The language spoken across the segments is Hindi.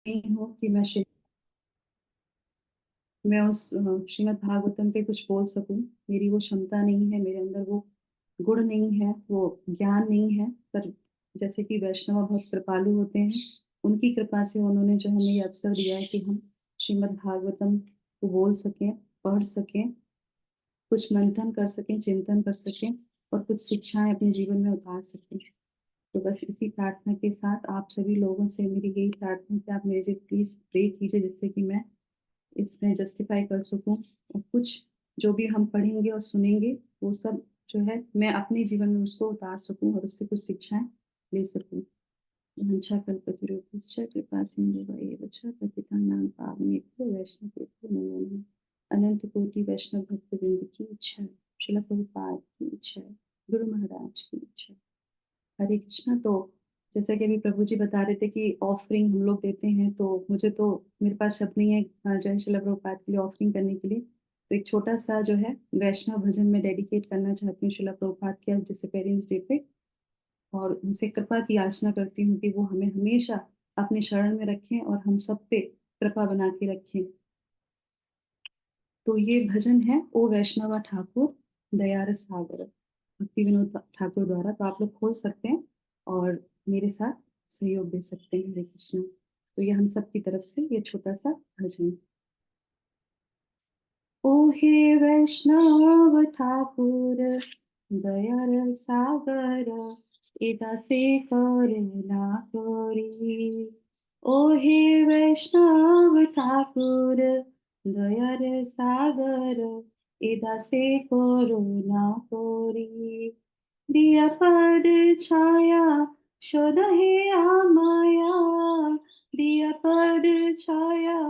नहीं हूँ कि मैं उस श्रीमद् भागवतम पे कुछ बोल सकूं। मेरी वो क्षमता नहीं है, मेरे अंदर वो गुण नहीं है, वो ज्ञान नहीं है। पर जैसे कि वैष्णव बहुत कृपालु होते हैं, उनकी कृपा से उन्होंने जो हमें ये अवसर दिया है कि हम श्रीमद् भागवतम को बोल सकें, पढ़ सकें, कुछ मंथन कर सकें, चिंतन कर सकें और कुछ शिक्षाएं अपने जीवन में उतार सकें। तो बस इसी प्रार्थना के साथ आप सभी लोगों से मेरी यही प्रार्थना है कि आप मेरे लिए प्लीज प्रे कीजिए, जिससे कि मैं इसमें जस्टिफाई कर सकूं और कुछ जो भी हम पढ़ेंगे और सुनेंगे वो सब जो है मैं अपने जीवन में उसको उतार सकूं और उससे कुछ शिक्षाएं ले सकूं। वंशाकल्पतरुभ्यश्च कृपा सिन्धुभ्येव च पतितानां पावनेभ्यो वैष्णवेभ्यो नमो नमः। अनंत कोटि वैष्णव भक्तवृंद की इच्छा है, श्रील प्रभुपाद की इच्छा है, गुरु महाराज की इच्छा है। हरे कृष्णा। तो जैसा कि अभी प्रभु जी बता रहे थे कि ऑफरिंग हम लोग देते हैं, तो मुझे तो मेरे पास शब्द नहीं है जो है शिला प्रभुपाद के लिए ऑफरिंग करने के लिए। तो एक छोटा सा जो है वैष्णव भजन में डेडिकेट करना चाहती हूँ शिला प्रभुपाद के आज जैसे पेरेंट्स डे पे, और उनसे कृपा की याचना करती हूँ कि वो हमें हमेशा अपने शरण में रखें और हम सब पे कृपा बना के रखें। तो ये भजन है ओ वैष्णव ठाकुर दयार सागर, भक्ति विनोद ठाकुर द्वारा। तो आप लोग खोल सकते हैं और मेरे साथ सहयोग दे सकते हैं। हरे कृष्ण। तो ये हम सब की तरफ से ये छोटा सा भजन। ओ हे वैष्णव ठाकुर दयार सागर, इदा से करुणा कोरी। ओ हे वैष्णव ठाकुर दयार सागर, इदा से करुणा कोरी। दिया पद छाया शोध हे आमाया, दिया पद छाया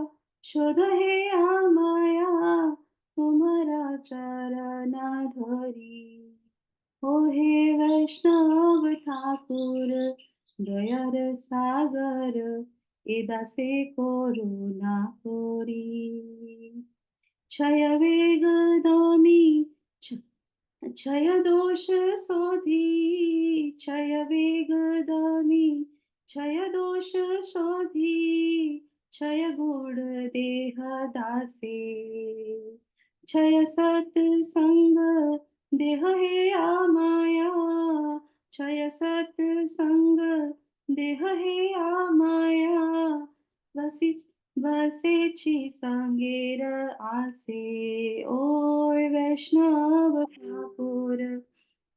शोध हे आमाया, तुम्हारा चरणा धरी। ओ हे वैष्णव ठाकुर दयार सागर, एदा से करुणा कोरी। क्षय वेग दानी क्षय दोष शोधी, क्षय वेग दानी क्षय दोष शोधी, क्षय गुण देह दासे। क्षय सत्संग देह हे आमाया, क्षय सत्संग देह हे आमाया, वसी बसेची सांगेर आसे। ओय वैष्णव ठाकुर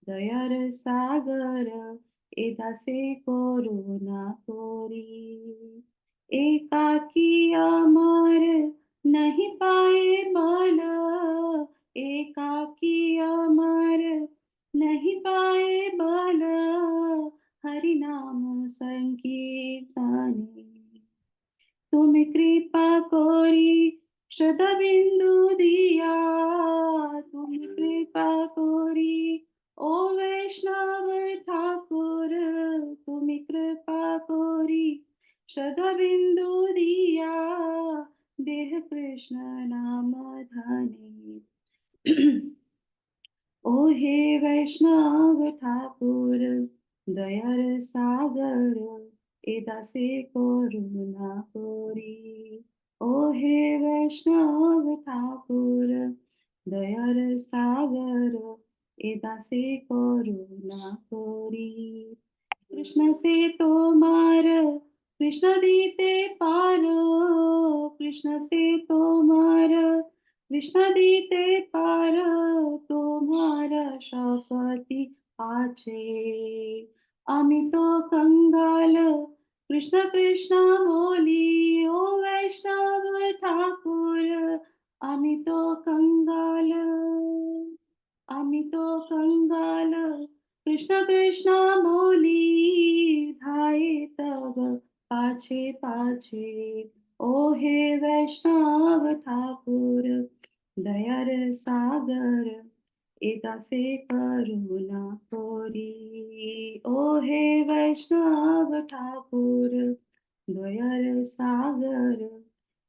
दयार सागर, एदासे करुणा कोरी। एकाकी अमर नहीं पाए बल, एकाकी अमर नहीं पाए बल, हरि नाम संकीर्तने। तुम कृपा कोरी श्रद्धा बिंदु दिया, तुम कृपा कोरी ओ वैष्णव ठाकुर, तुम कृपा कोरी श्रद्धा बिंदु दिया, देह कृष्ण नाम धनी। ओ हे वैष्णव ठाकुर दयार सागर, एदा से करुणा कोरी। ओ हे वैष्णव ठाकुर दयार सागर, एदा से करुणा कोरी। कृष्ण से तो मार कृष्ण दीते पार, कृष्ण से तो मार कृष्ण दीते पार, तुम्हारा शपथी आचे। अमित कंगाल कृष्ण कृष्ण बोली, ओ वैष्णव ठाकुर अमित कंगाल, अमित कंगाल कृष्ण कृष्ण बोली, धाये तब पाछे पाछे। ओ हे वैष्णव ठाकुर दयार सागर, एदा से करुणा कोरी। ओ हे वैष्णव ठाकुर दयार सागर,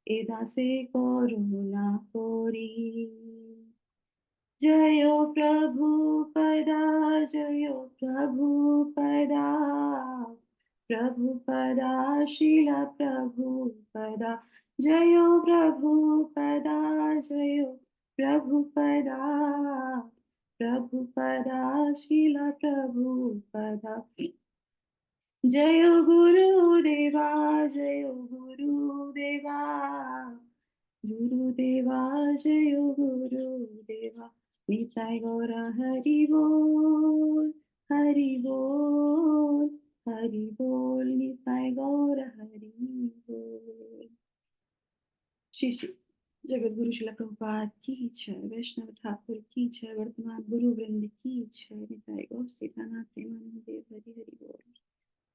एदा से करुणा कोरी। जयो प्रभु पदा, जयो प्रभु पदा, प्रभुपदा शीला प्रभुपदा जयो प्रभुपदा जयो प्रभुपदा प्रभुपदा शीला प्रभुपदा जयो गुरुदेवा जयो गुरुदेवा गुरुदेवा जयो गुरुदेवा निताय गौर हरि बोल हरि बोल हरि बोल निताय गौर हरि बोल। श्री श्री जगत गुरु शिला प्रभुपाद की जय, वैष्णव ठाकुर की जय, वर्तमान गुरु वृंद की जय, निताय गौर सीतानाथ प्रेमानंद देव हरि हरि बोल।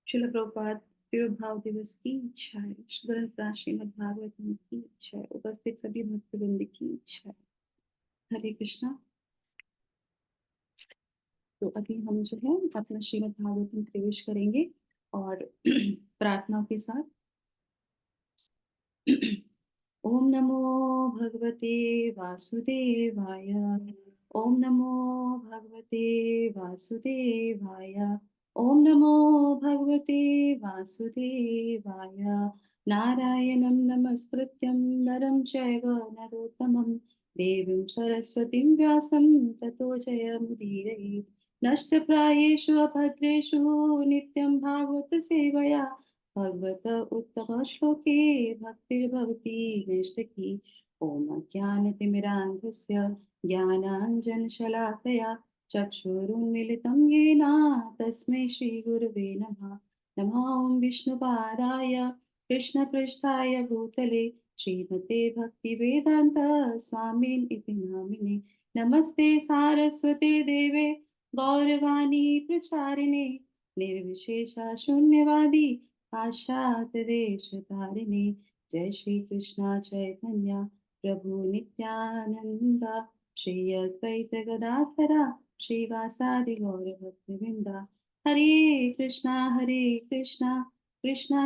शिला प्रभुपाद तिरुभाव दिवस की जय, ग्रंथ श्रीमद् भागवतम की जय, उपस्थित सभी भक्तवृंद की जय। हरे कृष्णा। तो अभी हम जो है अपना श्रीमद् भागवतम प्रवेश करेंगे और प्रार्थना के साथ। ओम नमो भगवते वासुदेवाय, ओम नमो भगवते वासुदेवाय, ओम नमो भगवते वासुदेवाय। नारायणं नमस्कृत्यं नरं चैव नरोत्तमं देवीं सरस्वतीं व्यासं ततो जयमुदीरये। नष्टप्रायेषु अभद्रेषु नित्यं भागवत सेवया भगवत उत्तम श्लोके भक्तिर्भवति नैष्ठिकी। ओम अज्ञानतिमिरान्धस्य ज्ञानाञ्जनशलाकया चक्षुरुन्मीलितं येन तस्मै श्रीगुरुवे नमः। नमो ॐ विष्णुपादाय कृष्णपृष्ठाय भूतले श्रीमते भक्तिवेदान्त स्वामिन् इति नामिने। नमस्ते सारस्वते देवे गौरवाणी प्रचारिणे निर्विशेषा शून्यवादी पाश्चात्यदेशतारिणे। जय श्री कृष्णा चैतन्य प्रभु नित्यानंद श्री अद्वैत गदाधरा श्रीवासादि गौर भक्तवृंदा। हरे कृष्णा कृष्णा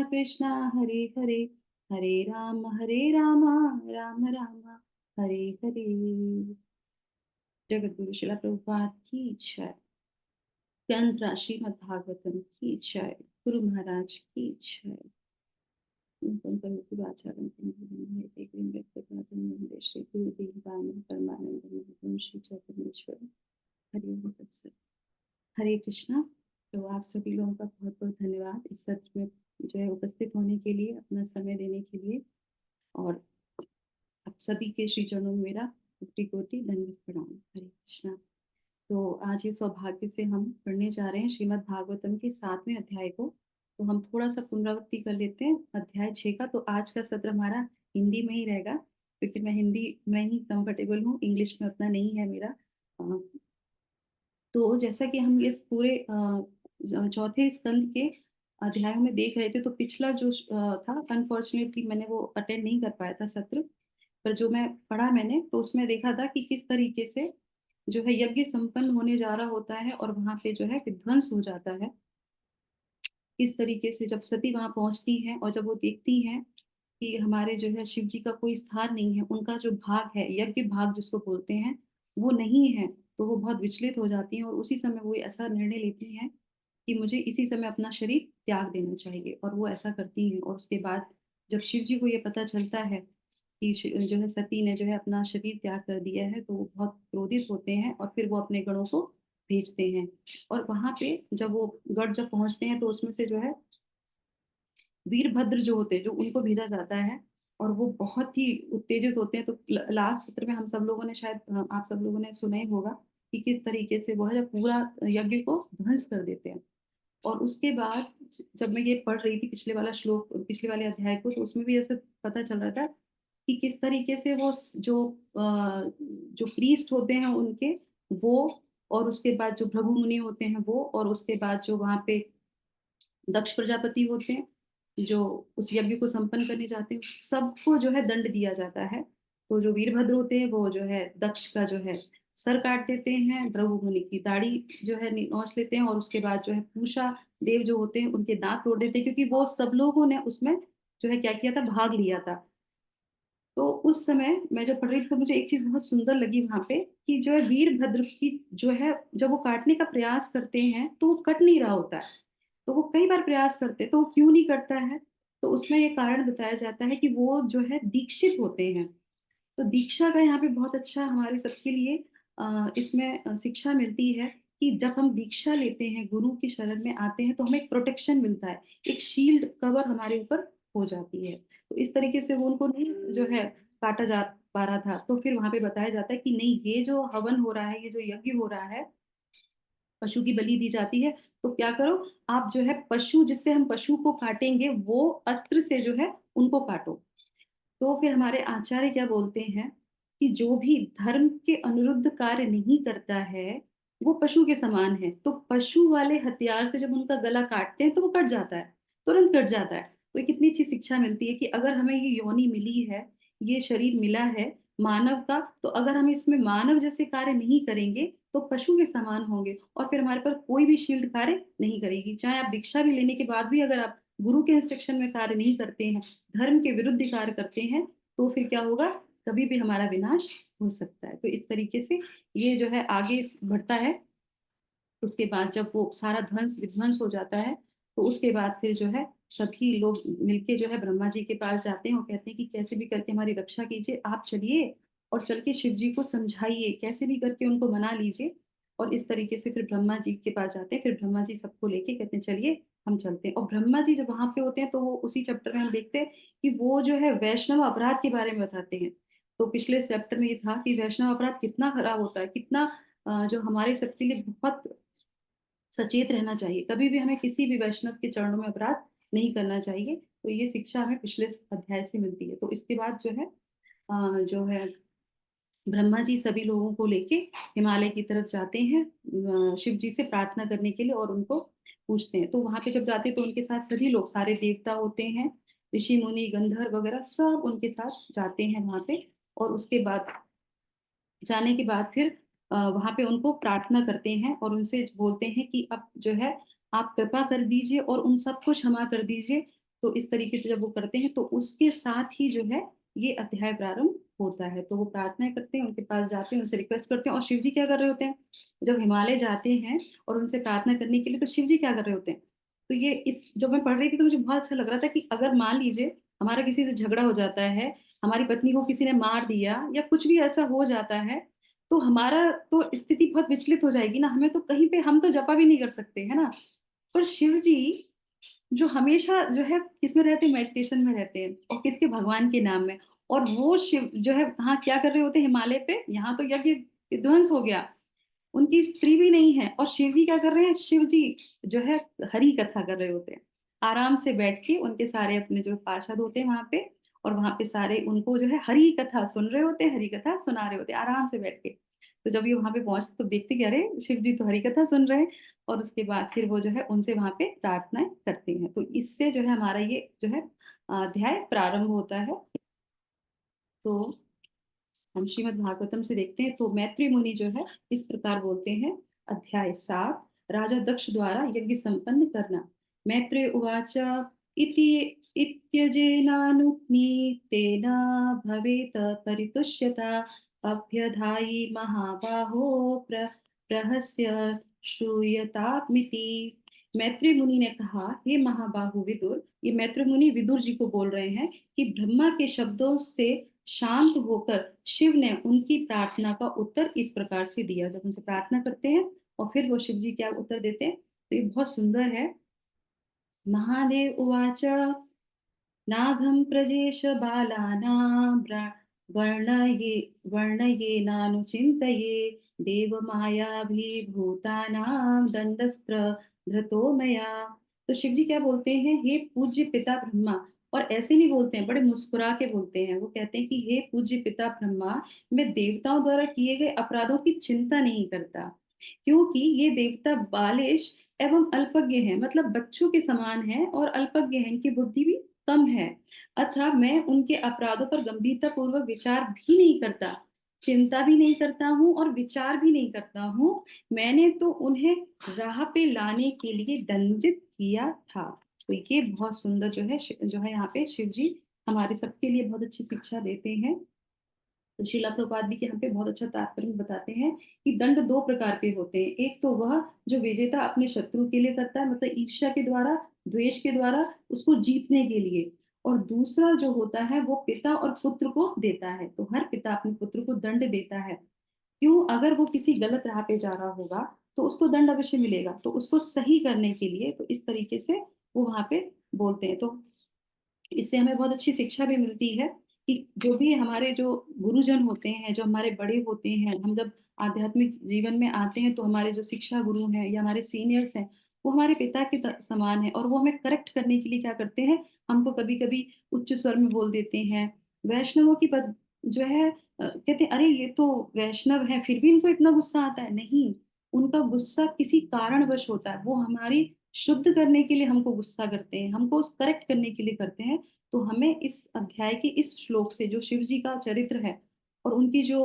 कृष्णा हरे हरे, हरे राम राम राम हरे हरे। जगत गुरु शिला प्रभुपाद की जय, ग्रंथ श्रीमद् भागवतम की जय, गुरु महाराज की जय। हरे कृष्णा। तो आप सभी लोगों का बहुत बहुत धन्यवाद इस सत्र में जो है उपस्थित होने के लिए, अपना समय देने के लिए। और आप सभी के श्री चरणों में मेरा कोटि कोटि दंडवत प्रणाम। हरे कृष्णा। तो आज ये सौभाग्य से हम पढ़ने जा रहे हैं श्रीमद् भागवतम के 7वें अध्याय को। तो हम थोड़ा सा पुनरावृत्ति कर लेते हैं अध्याय 6 का। तो आज का सत्र हमारा हिंदी में ही रहेगा, क्योंकि मैं हिंदी में ही कंफर्टेबल हूँ, इंग्लिश में उतना नहीं है मेरा। तो जैसा कि हम इस पूरे चौथे स्कंद के अध्यायों में देख रहे थे, तो पिछला जो था अनफॉर्चुनेटली मैंने वो अटेंड नहीं कर पाया था सत्र, पर जो मैं पढ़ा मैंने तो उसमें देखा था कि किस तरीके से जो है यज्ञ संपन्न होने जा रहा होता है और वहां पे जो है विध्वंस हो जाता है। किस तरीके से जब सती वहां पहुंचती हैं और जब वो देखती हैं कि हमारे जो है शिव जी का कोई स्थान नहीं है, उनका जो भाग है यज्ञ भाग जिसको बोलते हैं वो नहीं है, तो वो बहुत विचलित हो जाती हैं और उसी समय वो ऐसा निर्णय लेती हैं कि मुझे इसी समय अपना शरीर त्याग देना चाहिए, और वो ऐसा करती हैं। और उसके बाद जब शिव जी को ये पता चलता है कि जो है सती ने जो है अपना शरीर त्याग कर दिया है, तो वो बहुत क्रोधित होते हैं और फिर वो अपने गणों को भेजते हैं। और वहां पे जब वो गढ़ जब पहुंचते हैं तो उसमें से जो है वीरभद्र जो होते हैं, जो उनको भेजा जाता है, और वो बहुत ही उत्तेजित होते हैं। तो लास्ट सत्र में हम सब लोगों ने शायद आप सब लोगों ने सुना ही होगा कि किस तरीके से वो है जब पूरा यज्ञ को ध्वंस कर देते हैं। और उसके बाद जब मैं ये पढ़ रही थी पिछले वाला श्लोक, पिछले वाले अध्याय को, तो उसमें भी ऐसे पता चल रहा था कि किस तरीके से वो जो प्रीस्ट होते हैं उनके, वो, और उसके बाद जो भृगु मुनि होते हैं वो, और उसके बाद जो वहां पे दक्ष प्रजापति होते हैं जो उस यज्ञ को संपन्न करने जाते हैं, सबको जो है दंड दिया जाता है। तो जो वीरभद्र होते हैं वो जो है दक्ष का जो है सर काट देते हैं, भृगु मुनि की दाढ़ी जो है नोच लेते हैं, और उसके बाद जो है पूषा देव जो होते हैं उनके दांत तोड़ देते हैं, क्योंकि वो सब लोगों ने उसमें जो है क्या किया था, भाग लिया था। तो उस समय मैं जब पढ़ रही थी तो मुझे एक चीज बहुत सुंदर लगी वहां पे, कि जो है वीरभद्र की जो है जब वो काटने का प्रयास करते हैं तो वो कट नहीं रहा होता है। तो वो कई बार प्रयास करते हैं, तो वो क्यों नहीं करता है? तो उसमें ये कारण बताया जाता है कि वो जो है दीक्षित होते हैं। तो दीक्षा का यहाँ पे बहुत अच्छा हमारे सबके लिए इसमें शिक्षा मिलती है कि जब हम दीक्षा लेते हैं, गुरु की शरण में आते हैं, तो हमें एक प्रोटेक्शन मिलता है, एक शील्ड कवर हमारे ऊपर हो जाती है। तो इस तरीके से वो उनको नहीं जो है काटा जा पा रहा था, तो फिर वहाँ पे बताया जाता है कि नहीं, ये जो हवन हो रहा है, ये जो यज्ञ हो रहा है, पशु की बलि दी जाती है, तो क्या करो, आप जो है पशु, जिससे हम पशु को काटेंगे, वो अस्त्र से जो है उनको काटो। तो फिर हमारे आचार्य क्या बोलते हैं कि जो भी धर्म के अनुरुद्ध कार्य नहीं करता है, वो पशु के समान है। तो पशु वाले हथियार से जब उनका गला काटते हैं, तो वो कट जाता है, तुरंत कट जाता है। तो ये कितनी अच्छी शिक्षा मिलती है कि अगर हमें ये योनि मिली है, ये शरीर मिला है मानव का, तो अगर हम इसमें मानव जैसे कार्य नहीं करेंगे, तो पशु के समान होंगे, और फिर हमारे पर कोई भी शील्ड कार्य नहीं करेगी। चाहे आप दीक्षा भी लेने के बाद भी अगर आप गुरु के इंस्ट्रक्शन में कार्य नहीं करते हैं, धर्म के विरुद्ध कार्य करते हैं, तो फिर क्या होगा, कभी भी हमारा विनाश हो सकता है। तो इस तरीके से ये जो है आगे बढ़ता है। उसके बाद जब वो सारा ध्वंस विध्वंस हो जाता है, तो उसके बाद फिर जो है सभी लोग मिलके जो है ब्रह्मा जी के पास जाते हैं और कहते हैं कि कैसे भी करके हमारी रक्षा कीजिए, आप चलिए और चल के शिव जी को समझाइए, कैसे भी करके उनको मना लीजिए। और इस तरीके से फिर ब्रह्मा जी के पास जाते हैं, फिर ब्रह्मा जी सबको लेके कहते हैं चलिए हम चलते हैं। और ब्रह्मा जी जब वहां पे होते हैं, तो वो उसी चैप्टर में हम देखते हैं कि वो जो है वैष्णव अपराध के बारे में बताते हैं। तो पिछले चैप्टर में ये था कि वैष्णव अपराध कितना खराब होता है, कितना जो हमारे सबके लिए बहुत सचेत रहना चाहिए, कभी भी हमें किसी भी वैष्णव के चरणों में अपराध नहीं करना चाहिए। तो ये शिक्षा हमें पिछले अध्याय से मिलती है। तो इसके बाद जो है ब्रह्मा जी सभी लोगों को लेके हिमालय की तरफ जाते हैं, शिव जी से प्रार्थना करने के लिए, और उनको पूछते हैं। तो वहां पे जब जाते हैं, तो उनके साथ सभी लोग, सारे देवता होते हैं, ऋषि मुनि गंधर्व वगैरह सब उनके साथ जाते हैं वहां पे। और उसके बाद जाने के बाद फिर वहां पे उनको प्रार्थना करते हैं और उनसे बोलते हैं कि अब जो है आप कृपा कर दीजिए और उन सबको क्षमा कर दीजिए। तो इस तरीके से जब वो करते हैं, तो उसके साथ ही जो है ये अध्याय प्रारंभ होता है। तो वो प्रार्थनाएं करते हैं, उनके पास जाते हैं, उनसे रिक्वेस्ट करते हैं। और शिव जी क्या कर रहे होते हैं, जब हिमालय जाते हैं और उनसे प्रार्थना करने के लिए, तो शिव जी क्या कर रहे होते हैं। तो ये इस जब मैं पढ़ रही थी, तो मुझे बहुत अच्छा लग रहा था कि अगर मान लीजिए हमारा किसी से झगड़ा हो जाता है, हमारी पत्नी को किसी ने मार दिया, या कुछ भी ऐसा हो जाता है, तो हमारा तो स्थिति बहुत विचलित हो जाएगी ना, हमें तो कहीं पे, हम तो जपा भी नहीं कर सकते है ना। पर शिव जी जो हमेशा जो है किसमें रहते हैं, मेडिटेशन में रहते हैं, और किसके, भगवान के नाम में। और वो शिव जो है हाँ क्या कर रहे होते हैं हिमालय पे, यहाँ तो यज्ञ विध्वंस हो गया, उनकी स्त्री भी नहीं है, और शिव जी क्या कर रहे हैं, शिव जी जो है हरि कथा कर रहे होते हैं, आराम से बैठ के। उनके सारे अपने जो पार्षद होते हैं वहां पे, और वहां पे सारे उनको जो है हरि कथा सुन रहे होते हैं, हरि कथा सुना रहे होते हैं आराम से बैठ के। तो जब ये वहां पे पहुंचते, तो देखते कि अरे शिव जी तो हरि कथा सुन रहे हैं। और उसके बाद फिर वो जो है उनसे वहां पे प्रार्थनाएं करते हैं। तो इससे जो है हमारा ये जो है अध्याय प्रारंभ होता है। तो हम श्रीमद् भागवतम से देखते हैं, तो मैत्री मुनि जो है इस प्रकार बोलते हैं। अध्याय 7, राजा दक्ष द्वारा यज्ञ संपन्न करना। मैत्रेय उवाच इति इत्यजेनानुज्ञेतेन भवेत परितुष्यता अभ्यधायि महाबाहो प्रहस्य श्रूयतामिति। मैत्री मुनि ने कहा, हे महाबाहु विदुर, ये मैत्री मुनि विदुर जी को बोल रहे हैं कि ब्रह्मा के शब्दों से शांत होकर शिव ने उनकी प्रार्थना का उत्तर इस प्रकार से दिया। जब उनसे प्रार्थना करते हैं और फिर वो शिव जी क्या उत्तर देते हैं, तो ये बहुत सुंदर है। महादेव उवाच नाघं प्रजेश बालानां वर्णये वर्णयेनानुचिन्तये देवमायाभिभूतानां दंडस्त्र धृतो मया। तो शिव जी क्या बोलते हैं, हे पूज्य पिता ब्रह्मा। और ऐसे नहीं बोलते हैं, बड़े मुस्कुरा के बोलते हैं। वो कहते हैं कि हे पूज्य पिता ब्रह्मा, मैं देवताओं द्वारा किए गए अपराधों की चिंता नहीं करता, क्योंकि ये देवता बालिश एवं अल्पज्ञ हैं, मतलब बच्चों के समान हैं और अल्पज्ञ हैं, इनकी बुद्धि भी कम है। अतः मैं उनके अपराधों पर गंभीरता पूर्वक विचार भी नहीं करता, चिंता भी नहीं करता हूँ और विचार भी नहीं करता हूँ। मैंने तो उन्हें राह पे लाने के लिए दंडित किया था। तो ये बहुत सुंदर जो है यहाँ पे शिव जी हमारे सबके लिए बहुत अच्छी शिक्षा देते हैं। तो श्रीला प्रभुपाद भी यहाँ पे बहुत अच्छा तात्पर्य बताते हैं कि दंड दो प्रकार के होते हैं। एक तो वह जो विजेता अपने शत्रु के लिए करता है, मतलब ईर्ष्या के द्वारा, द्वेष के द्वारा उसको जीतने के लिए, और दूसरा जो होता है वो पिता और पुत्र को देता है। तो हर पिता अपने पुत्र को दंड देता है। क्यों? अगर वो किसी गलत राह पे जा रहा होगा तो उसको दंड अवश्य मिलेगा, तो उसको सही करने के लिए तो इस तरीके से वो वहां पे बोलते हैं। तो इससे हमें बहुत अच्छी शिक्षा भी मिलती है कि जो भी हमारे जो गुरुजन होते हैं, जो हमारे बड़े होते हैं, हम जब आध्यात्मिक जीवन में आते हैं तो हमारे जो शिक्षा गुरु हैं या हमारे सीनियर्स हैं, वो हमारे पिता के समान है, और वो हमें करेक्ट करने के लिए क्या करते हैं, हमको कभी कभी उच्च स्वर में बोल देते हैं। वैष्णवों की पद जो है कहते हैं अरे ये तो वैष्णव है फिर भी इनको इतना गुस्सा आता है। नहीं, उनका गुस्सा किसी कारणवश होता है, वो हमारी शुद्ध करने के लिए हमको गुस्सा करते हैं, हमको करेक्ट करने के लिए करते हैं। तो हमें इस अध्याय के इस श्लोक से, जो शिव जी का चरित्र है और उनकी जो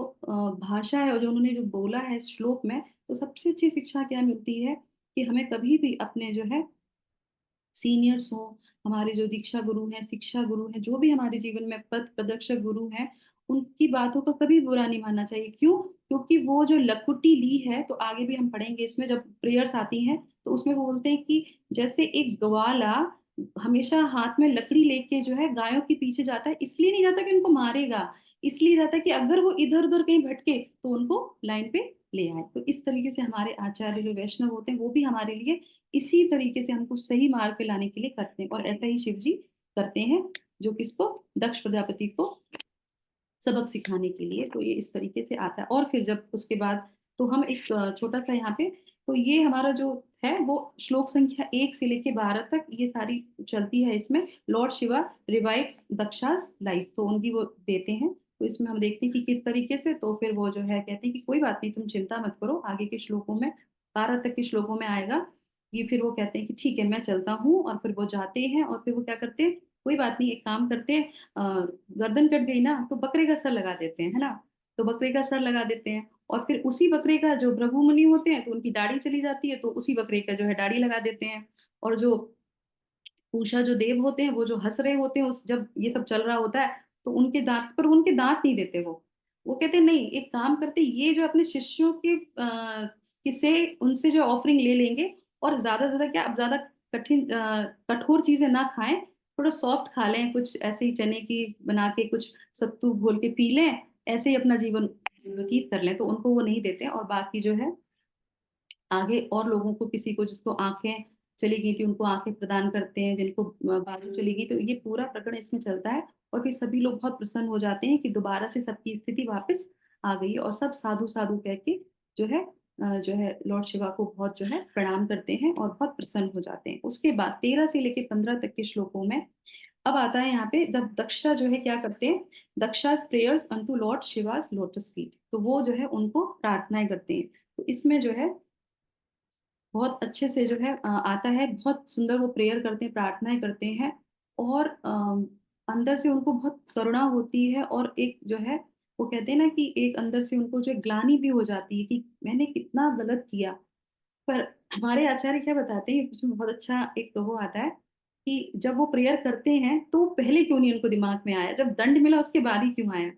भाषा है और जो उन्होंने जो बोला है इस श्लोक में, तो सबसे अच्छी शिक्षा क्या मिलती है कि हमें कभी भी अपने जो है सीनियर्स हो, हमारे जो दीक्षा गुरु हैं, शिक्षा गुरु हैं, जो भी हमारे जीवन में पथ प्रदर्शक गुरु हैं, उनकी बातों का कभी बुरा नहीं मानना चाहिए। क्यों? क्योंकि वो जो लकुटी ली है, तो आगे भी हम पढ़ेंगे इसमें जब प्रेयर्स आती हैं, तो उसमें वो बोलते हैं कि जैसे एक ग्वाला हमेशा हाथ में लकड़ी लेके जो है गायों के पीछे जाता है, इसलिए नहीं जाता कि उनको मारेगा, इसलिए जाता है कि अगर वो इधर उधर कहीं भटके तो उनको लाइन पे ले आए। तो इस तरीके से हमारे आचार्य जो वैष्णव होते हैं वो भी हमारे लिए इसी तरीके से हमको सही मार्ग पे लाने के लिए करते हैं, और ऐसा ही शिव जी करते हैं, जो किसको, दक्ष प्रजापति को सबक सिखाने के लिए। तो ये इस तरीके से आता है। और फिर जब उसके बाद तो हम एक छोटा सा यहाँ पे, तो ये हमारा जो है वो श्लोक संख्या 1 से लेके 12 तक ये सारी चलती है। इसमें लॉर्ड शिवा रिवाइव्स दक्षास लाइफ, तो उनकी वो देते हैं। तो इसमें हम देखते हैं कि किस तरीके से, तो फिर वो जो है कहते हैं कि कोई बात नहीं, तुम चिंता मत करो, आगे के श्लोकों में 12 तक के श्लोकों में आएगा। ये फिर वो कहते हैं कि ठीक है मैं चलता हूँ, और फिर वो जाते हैं, और फिर वो क्या करते हैं, कोई बात नहीं, एक काम करते हैं, गर्दन कट गई ना तो बकरे का सर लगा देते हैं, है ना। तो बकरे का सर लगा देते हैं, और फिर उसी बकरे का जो भृगु मुनि होते हैं तो उनकी दाढ़ी चली जाती है, तो उसी बकरे का जो है दाढ़ी लगा देते हैं। और जो पूषा जो देव होते हैं वो जो हंस रहे होते हैं उस जब ये सब चल रहा होता है, तो उनके दांत पर उनके दांत नहीं देते। वो कहते हैं नहीं, एक काम करते, ये जो अपने शिष्यों के किसे उनसे जो ऑफरिंग ले लेंगे, और ज्यादा से ज्यादा क्या, अब ज्यादा कठिन कठोर चीजें ना खाएं, थोड़ा सॉफ्ट खा लें, कुछ ऐसे ही चने की बना के कुछ सत्तू घोल के पी लें, ऐसे ही अपना जीवन व्यतीत कर लें। तो उनको वो नहीं देते हैं, और बाकी जो है आगे और लोगों को, किसी को जिसको आंखें चली गई थी उनको आंखें प्रदान करते हैं, जिनको बाजू चली गई, तो ये पूरा प्रकरण इसमें चलता है। और फिर सभी लोग बहुत प्रसन्न हो जाते हैं कि दोबारा से सबकी स्थिति वापस आ गई है, और सब साधु साधु कह के जो है लॉर्ड शिवा को बहुत जो है प्रणाम करते हैं और बहुत प्रसन्न हो जाते हैं। उसके बाद 13 से लेके 15 तक के श्लोकों में अब आता है यहाँ पे, जब दक्षा जो है क्या करते हैं, Daksha's prayers unto lord Shiva's lotus feet, तो वो जो है उनको प्रार्थनाएं करते हैं। तो इसमें जो है बहुत अच्छे से जो है आता है, बहुत सुंदर वो प्रेयर करते हैं, प्रार्थनाएं करते हैं, और अंदर से उनको बहुत करुणा होती है, और एक जो है वो कहते हैं ना कि एक अंदर से उनको जो है ग्लानि भी हो जाती है कि मैंने कितना गलत किया। पर हमारे आचार्य क्या बताते हैं, उसमें बहुत अच्छा एक तो वो आता है कि जब वो प्रेयर करते हैं तो पहले क्यों नहीं उनको दिमाग में आया, जब दंड मिला उसके बाद ही क्यों आया।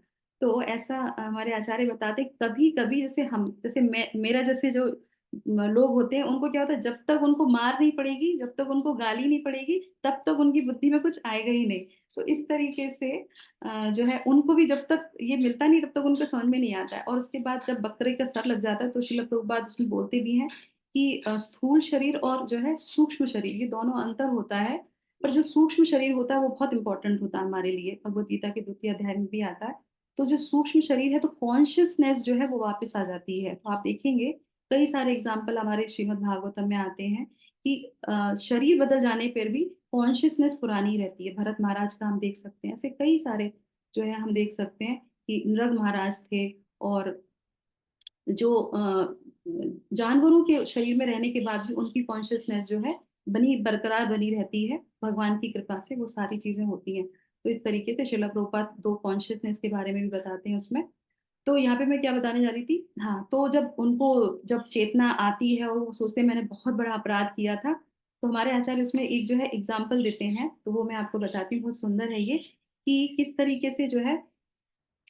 तो ऐसा हमारे आचार्य बताते हैं, कभी कभी जैसे हम, जैसे मेरा जैसे जो लोग होते हैं, उनको क्या होता है, जब तक उनको मार नहीं पड़ेगी, जब तक उनको गाली नहीं पड़ेगी, तब तक उनकी बुद्धि में कुछ आएगा ही नहीं। तो इस तरीके से जो है उनको भी जब तक ये मिलता नहीं तब तक उनको समझ में नहीं आता है। और उसके बाद जब बकरे का सर लग जाता है तो श्रील प्रभुपाद उसमें बोलते भी हैं कि स्थूल शरीर और जो है सूक्ष्म शरीर, ये दोनों अंतर होता है। पर जो सूक्ष्म शरीर होता है वो बहुत इंपॉर्टेंट होता है हमारे लिए, भगवत गीता के 2 अध्याय में भी आता है। तो जो सूक्ष्म शरीर है तो कॉन्शियसनेस जो है वो वापस आ जाती है। तो आप देखेंगे कई सारे एग्जाम्पल हमारे श्रीमद् भागवतम में आते हैं कि शरीर बदल जाने पर भी कॉन्शियसनेस पुरानी रहती है। भरत महाराज का हम देख सकते हैं, ऐसे कई सारे जो है हम देख सकते हैं कि नृग महाराज थे, और जो जानवरों के शरीर में रहने के बाद भी उनकी कॉन्शियसनेस जो है बनी बरकरार बनी रहती है, भगवान की कृपा से वो सारी चीजें होती हैं। तो इस तरीके से शिला प्रभुपाद दो कॉन्शियसनेस के बारे में भी बताते हैं उसमें। तो यहाँ पे मैं क्या बताने जा रही थी, हाँ, तो जब उनको जब चेतना आती है और वो सोचते हैं मैंने बहुत बड़ा अपराध किया था, तो हमारे आचार्य उसमें एक जो है एग्जाम्पल देते हैं, तो वो मैं आपको बताती हूँ, बहुत सुंदर है ये, कि किस तरीके से जो है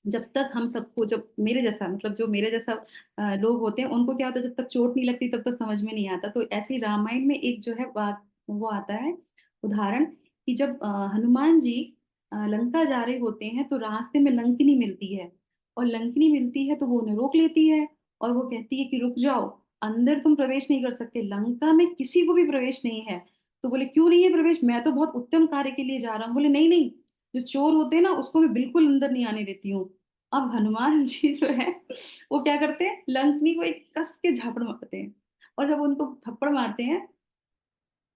जब तक हम सबको, जब मेरे जैसा, मतलब जो मेरे जैसा लोग होते हैं, उनको क्या होता है, जब तक चोट नहीं लगती तब तक समझ में नहीं आता। तो ऐसे ही रामायण में एक जो है बात, वो आता है उदाहरण, कि जब हनुमान जी लंका जा रहे होते हैं तो रास्ते में लंकिनी मिलती है, और लंकिनी मिलती है तो वो उन्हें रोक लेती है, और वो कहती है कि रुक जाओ, अंदर तुम प्रवेश नहीं कर सकते, लंका में किसी को भी प्रवेश नहीं है। तो बोले क्यों नहीं है प्रवेश, मैं तो बहुत उत्तम कार्य के लिए जा रहा हूँ। बोले नहीं नहीं, जो चोर होते हैं ना उसको मैं बिल्कुल अंदर नहीं आने देती हूँ। अब हनुमान जी जो है वो क्या करते हैं, लंकनी को एक कस के झापड़ मारते हैं, और जब उनको थप्पड़ मारते हैं,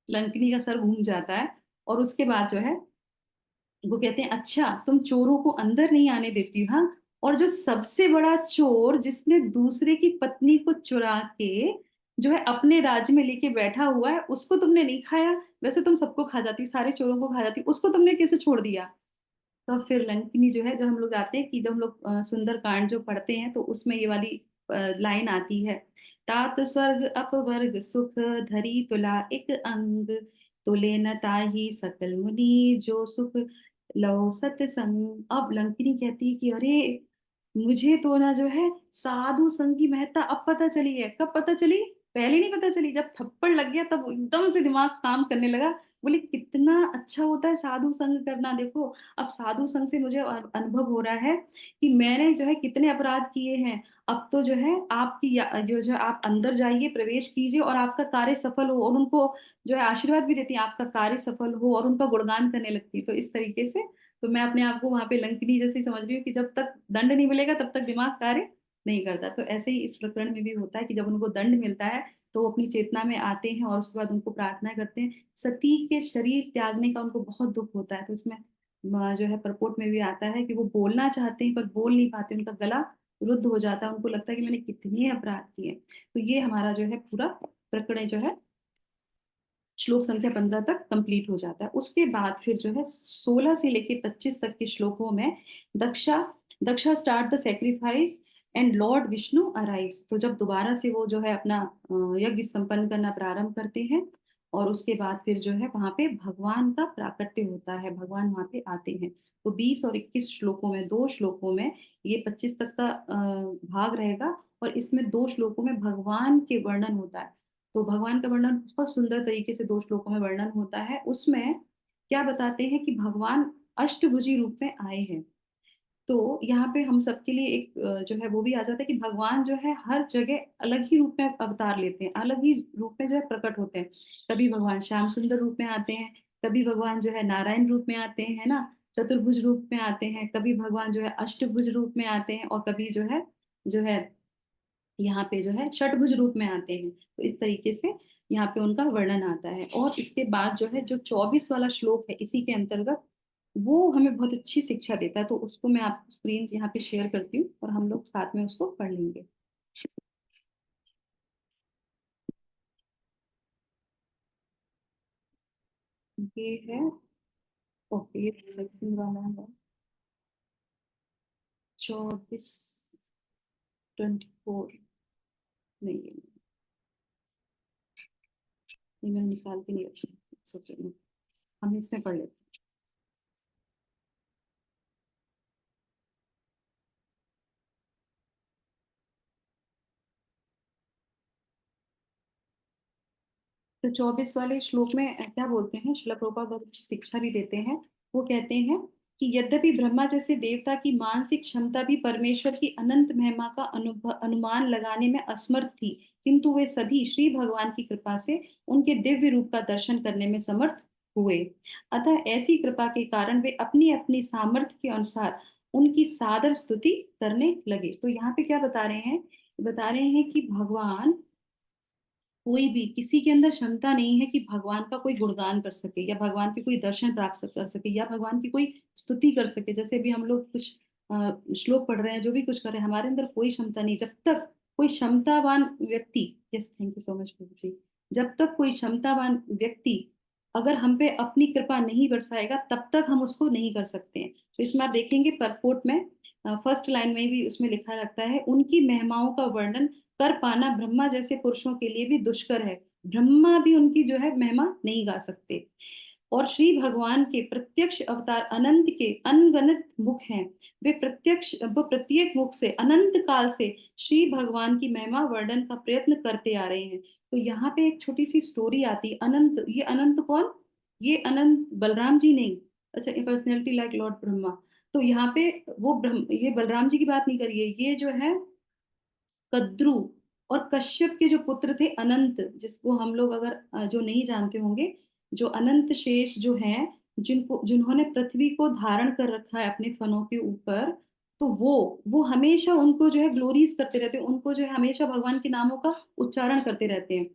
लंकनी का सर घूम जाता है। और उसके बाद जो है वो कहते हैं अच्छा तुम चोरों को अंदर नहीं आने देती हो, हाँ, और जो सबसे बड़ा चोर जिसने दूसरे की पत्नी को चुरा के जो है अपने राज्य में लेके बैठा हुआ है, उसको तुमने नहीं खाया, वैसे तुम सबको खा जाती, सारे चोरों को खा जाती, उसको तुमने कैसे छोड़ दिया। तो फिर लंकिनी जो है, जब हम लोग आते हैं कि जब हम लोग सुंदर कांड जो पढ़ते हैं तो उसमें ये वाली लाइन आती है, तात स्वर्ग अपवर्ग सुख धरी तुला एक अंग, तुले न ताहि सकल मुनि जो सुख लो सत्संग। अब लंकिनी कहती है कि अरे मुझे तो ना जो है साधु संग की महत्ता अब पता चली है। कब पता चली, पहले नहीं पता चली, जब थप्पड़ लग गया तब एकदम से दिमाग काम करने लगा। बोले कितना अच्छा होता है साधु संग करना, देखो अब साधु संग से मुझे अनुभव हो रहा है कि मैंने जो है कितने अपराध किए हैं। अब तो जो है आपकी जो जो आप अंदर जाइए, प्रवेश कीजिए और आपका कार्य सफल हो, और उनको जो है आशीर्वाद भी देती है, आपका कार्य सफल हो, और उनका गुणगान करने लगती है। तो इस तरीके से तो मैं अपने आप को वहां पे लंकिनी जैसे ही समझ रही हूँ कि जब तक दंड नहीं मिलेगा तब तक दिमाग कार्य नहीं करता। तो ऐसे ही इस प्रकरण में भी होता है कि जब उनको दंड मिलता है तो वो अपनी चेतना में आते हैं, और उसके बाद उनको प्रार्थना करते हैं। सती के शरीर त्यागने का उनको बहुत दुख होता है, तो इसमें जो है परपोट में भी आता है कि वो बोलना चाहते हैं पर बोल नहीं पाते, उनका गला रुद्ध हो जाता है, उनको लगता है कि मैंने कितने अपराध किए। तो ये हमारा जो है पूरा प्रकरण जो है श्लोक संख्या 15 तक कंप्लीट हो जाता है। उसके बाद फिर जो है 16 से लेके 25 तक के श्लोकों में Daksha Daksha start the sacrifice and Lord Vishnu arrives. तो जब दोबारा से वो जो है अपना यज्ञ संपन्न करना प्रारंभ करते हैं, और उसके बाद फिर जो है वहां पे भगवान का प्राकट्य होता है, भगवान वहां पे आते हैं। तो 20 और 21 श्लोकों में, दो श्लोकों में, ये 25 तक का भाग रहेगा, और इसमें दो श्लोकों में भगवान के वर्णन होता है। तो भगवान का वर्णन बहुत सुंदर तरीके से दो श्लोकों में वर्णन होता है। उसमें क्या बताते हैं कि भगवान अष्टभुजी रूप में आए हैं। तो यहाँ पे हम सबके लिए एक जो है वो भी आ जाता है कि भगवान जो है हर जगह अलग ही रूप में अवतार लेते हैं, अलग ही रूप में जो है प्रकट होते हैं। कभी भगवान श्याम सुंदर रूप में आते हैं, कभी भगवान जो है नारायण रूप में आते हैं, है ना, चतुर्भुज रूप में आते हैं, कभी भगवान जो है अष्टभुज रूप में आते हैं, और कभी जो है यहाँ पे जो है षटभुज रूप में आते हैं। तो इस तरीके से यहाँ पे उनका वर्णन आता है। और इसके बाद जो है जो 24 वाला श्लोक है इसी के अंतर्गत, वो हमें बहुत अच्छी शिक्षा देता है। तो उसको मैं आपको स्क्रीन यहाँ पे शेयर करती हूँ और हम लोग साथ में उसको पढ़ लेंगे। ये है, ओके, ये सेकंड वाला है, 24, 24, नहीं ये मैंने निकाल के नहीं रखी। It's okay, हम इसमें पढ़ लेते हैं। तो 24 वाले श्लोक में क्या बोलते हैं, श्रील प्रभुपाद बहुत अच्छी शिक्षा भी देते हैं। वो कहते हैं कि यद्यपि ब्रह्मा जैसे देवता की मानसिक क्षमता भी परमेश्वर की अनंत महिमा का अनुमान लगाने में असमर्थ थी, किंतु वे सभी श्री भगवान की कृपा से उनके दिव्य रूप का दर्शन करने में समर्थ हुए। अतः ऐसी कृपा के कारण वे अपनी अपनी सामर्थ्य के अनुसार उनकी सादर स्तुति करने लगे। तो यहाँ पे क्या बता रहे हैं, बता रहे हैं कि भगवान, कोई भी किसी के अंदर क्षमता नहीं है कि भगवान का कोई गुणगान कर सके, या भगवान के कोई दर्शन प्राप्त कर सके, या भगवान की कोई स्तुति कर सके। जैसे भी हम लोग कुछ श्लोक पढ़ रहे हैं, जो भी कुछ कर रहे हैं, हमारे अंदर कोई क्षमता नहीं। जब तक कोई क्षमतावान व्यक्ति, yes thank you so much प्रभु जी, जब तक कोई क्षमतावान व्यक्ति अगर हम पे अपनी कृपा नहीं बरसाएगा तब तक हम उसको नहीं कर सकते हैं। तो इसमें आप देखेंगे परपोर्ट में फर्स्ट लाइन में भी उसमें लिखा लगता है, उनकी महिमाओं का वर्णन कर पाना ब्रह्मा जैसे पुरुषों के लिए भी दुष्कर है। ब्रह्मा भी उनकी जो है महिमा नहीं गा सकते। और श्री भगवान के प्रत्यक्ष अवतार अनंत के अनगणित मुख हैं। वो प्रत्येक मुख से अनंत काल से श्री भगवान की महिमा वर्णन का प्रयत्न करते आ रहे हैं। तो यहाँ पे एक छोटी सी स्टोरी आती है। अनंत, ये अनंत कौन? ये अनंत बलराम जी नहीं। अच्छा, ये पर्सनैलिटी लाइक लॉर्ड ब्रह्मा। तो यहाँ पे वो ब्रह्म, ये बलराम जी की बात नहीं करिए, ये जो है कद्रु और कश्यप के जो पुत्र थे अनंत, जिसको हम लोग अगर जो नहीं जानते होंगे, जो अनंत शेष जो हैं, जिनको जिन्होंने पृथ्वी को धारण कर रखा है अपने फनों के ऊपर, तो वो हमेशा उनको जो है ग्लोरीज करते रहते हैं, उनको जो है हमेशा भगवान के नामों का उच्चारण करते रहते हैं।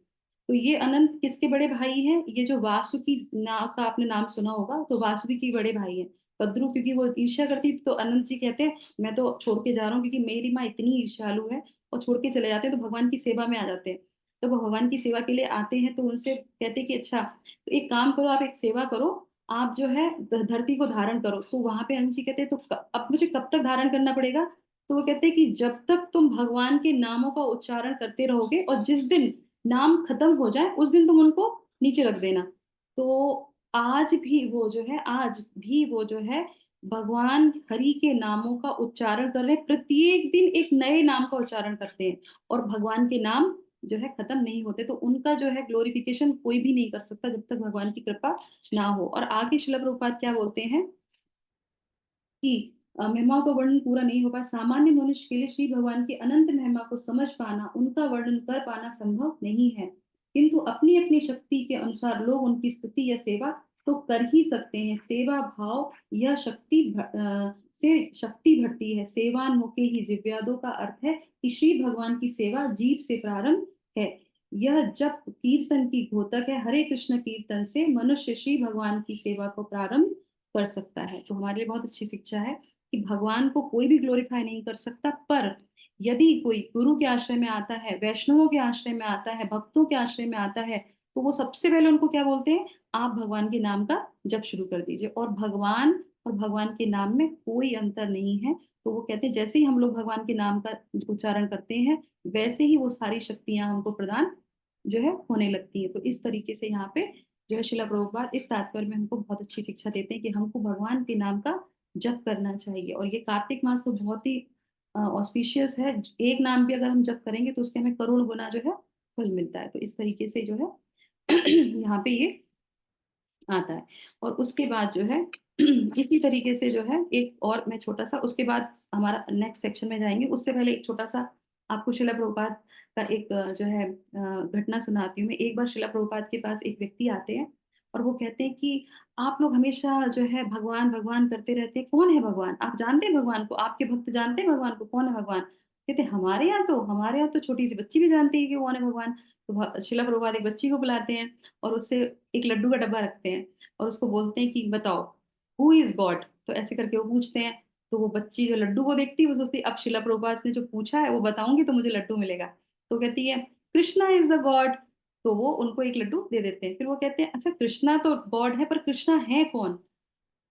तो ये अनंत किसके बड़े भाई हैं? ये जो वासुकी ना का आपने नाम सुना होगा, तो वासुकी के बड़े भाई हैं। कद्रु क्योंकि वो ईर्ष्या करती थी, तो अनंत जी कहते हैं मैं तो छोड़ के जा रहा हूँ क्योंकि मेरी माँ इतनी ईर्ष्यालु है, और छोड़ के चले जाते हैं, तो भगवान की सेवा में आ जाते हैं। तो वो भगवान की सेवा के लिए आते हैं, तो उनसे कहते हैं कि अच्छा, तो एक काम करो, आप एक सेवा करो, आप जो है धरती को धारण करो। तो वहां पे अंशी कहते हैं तो अब मुझे कब तक धारण करना पड़ेगा? तो वो कहते हैं कि जब तक तुम भगवान के नामों का उच्चारण करते रहोगे, और जिस दिन नाम खत्म हो जाए उस दिन तुम उनको नीचे रख देना। तो आज भी वो जो है भगवान हरि के नामों का उच्चारण कर रहे हैं, प्रत्येक दिन एक नए नाम का उच्चारण करते हैं, और भगवान के नाम जो है खत्म नहीं होते। तो उनका जो है ग्लोरिफिकेशन कोई भी नहीं कर सकता जब तक भगवान की कृपा ना हो। और आगे श्रील प्रभुपाद क्या बोलते हैं कि महिमाओं का वर्णन पूरा नहीं हो पाया। सामान्य मनुष्य के लिए श्री भगवान की अनंत महिमा को समझ पाना, उनका वर्णन कर पाना संभव नहीं है, किंतु अपनी अपनी शक्ति के अनुसार लोग उनकी स्तुति या सेवा तो कर ही सकते हैं। सेवा भाव यह से शक्ति बढ़ती है। सेवान होके ही जिव्यादों का अर्थ है कि श्री भगवान की सेवा जीव से प्रारंभ है। यह जप कीर्तन की घोतक है। हरे कृष्ण कीर्तन से मनुष्य श्री भगवान की सेवा को प्रारंभ कर सकता है। तो हमारे लिए बहुत अच्छी शिक्षा है कि भगवान को कोई भी ग्लोरीफाई नहीं कर सकता, पर यदि कोई गुरु के आश्रय में आता है, वैष्णवों के आश्रय में आता है, भक्तों के आश्रय में आता है, तो वो सबसे पहले उनको क्या बोलते हैं? आप भगवान के नाम का जप शुरू कर दीजिए। और भगवान और भगवान के नाम में कोई अंतर नहीं है। तो वो कहते हैं जैसे ही हम लोग भगवान के नाम का उच्चारण करते हैं, वैसे ही वो सारी शक्तियां हमको प्रदान जो है होने लगती है। तो इस तरीके से यहाँ पे जो है शिला प्रभुपाद इस तात्पर्य में हमको बहुत अच्छी शिक्षा देते हैं कि हमको भगवान के नाम का जप करना चाहिए। और ये कार्तिक मास तो बहुत ही ऑस्पिशियस है। एक नाम भी अगर हम जप करेंगे तो उसके हमें करोड़ गुना जो है फल मिलता है। तो इस तरीके से जो है यहाँ पे ये आता है। और उसके बाद जो है इसी तरीके से जो है एक और मैं छोटा सा, उसके बाद हमारा नेक्स्ट सेक्शन में जाएंगे, उससे पहले एक छोटा सा आपको शिला प्रभुपाद का एक जो है घटना सुनाती हूँ मैं। एक बार शिला प्रभुपाद के पास एक व्यक्ति आते हैं, और वो कहते हैं कि आप लोग हमेशा जो है भगवान भगवान करते रहते हैं, कौन है भगवान? आप जानते हैं भगवान को? आपके भक्त जानते हैं भगवान को? कौन है भगवान? कहते हैं हमारे यहाँ तो छोटी सी बच्ची भी जानती है कि कौन है भगवान। तो शिला प्रभुपाद एक बच्ची को बुलाते हैं, और उससे एक लड्डू का डब्बा रखते हैं, और उसको बोलते हैं कि बताओ हु इज गॉड। तो ऐसे करके वो पूछते हैं। तो वो बच्ची जो लड्डू को देखती है, वो सोचती है अब शिला प्रभुपाद ने जो पूछा है वो बताऊंगी तो मुझे लड्डू मिलेगा। तो कहती है कृष्णा इज द गॉड। तो वो उनको एक लड्डू दे देते हैं। फिर वो कहते हैं अच्छा कृष्णा तो गॉड है, पर कृष्णा है कौन?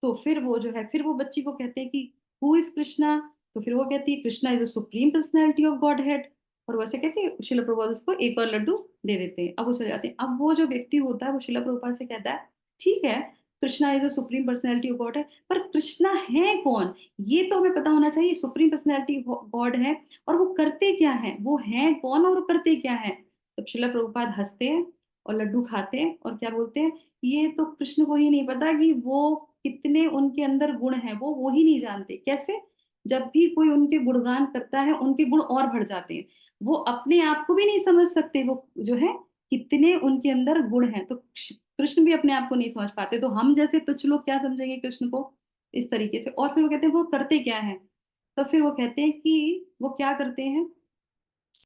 तो फिर वो जो है, फिर वो बच्ची को कहते हैं कि हु इज कृष्णा। तो फिर वो कहती है Krishna is the supreme personality of God head. और वैसे कहते शिला प्रभुपाद उसको एक और लड्डू दे देते हैं। अब वो चले जाते हैं। अब वो जो व्यक्ति होता है वो शिला प्रभुपाद से कहता है ठीक है, Krishna is a supreme personality of God है, पर कृष्णा है कौन? ये तो हमें पता होना चाहिए। सुप्रीम पर्सनैलिटी गॉड है, और वो करते क्या है? वो है कौन और वो करते क्या है? तो शिला प्रभुपाद हंसते हैं और लड्डू खाते हैं, और क्या बोलते हैं, ये तो कृष्ण को ही नहीं पता कि वो कितने उनके अंदर गुण हैं, वो ही नहीं जानते। कैसे? जब भी कोई उनके गुणगान करता है, उनके गुण और बढ़ जाते हैं। वो अपने आप को भी नहीं समझ सकते, वो जो है कितने उनके अंदर गुण हैं। तो कृष्ण भी अपने आप को नहीं समझ पाते, तो हम जैसे तुच्छ लोग क्या समझेंगे कृष्ण को? इस तरीके से। और फिर वो कहते हैं वो करते क्या है? तो फिर वो कहते हैं कि वो क्या करते हैं।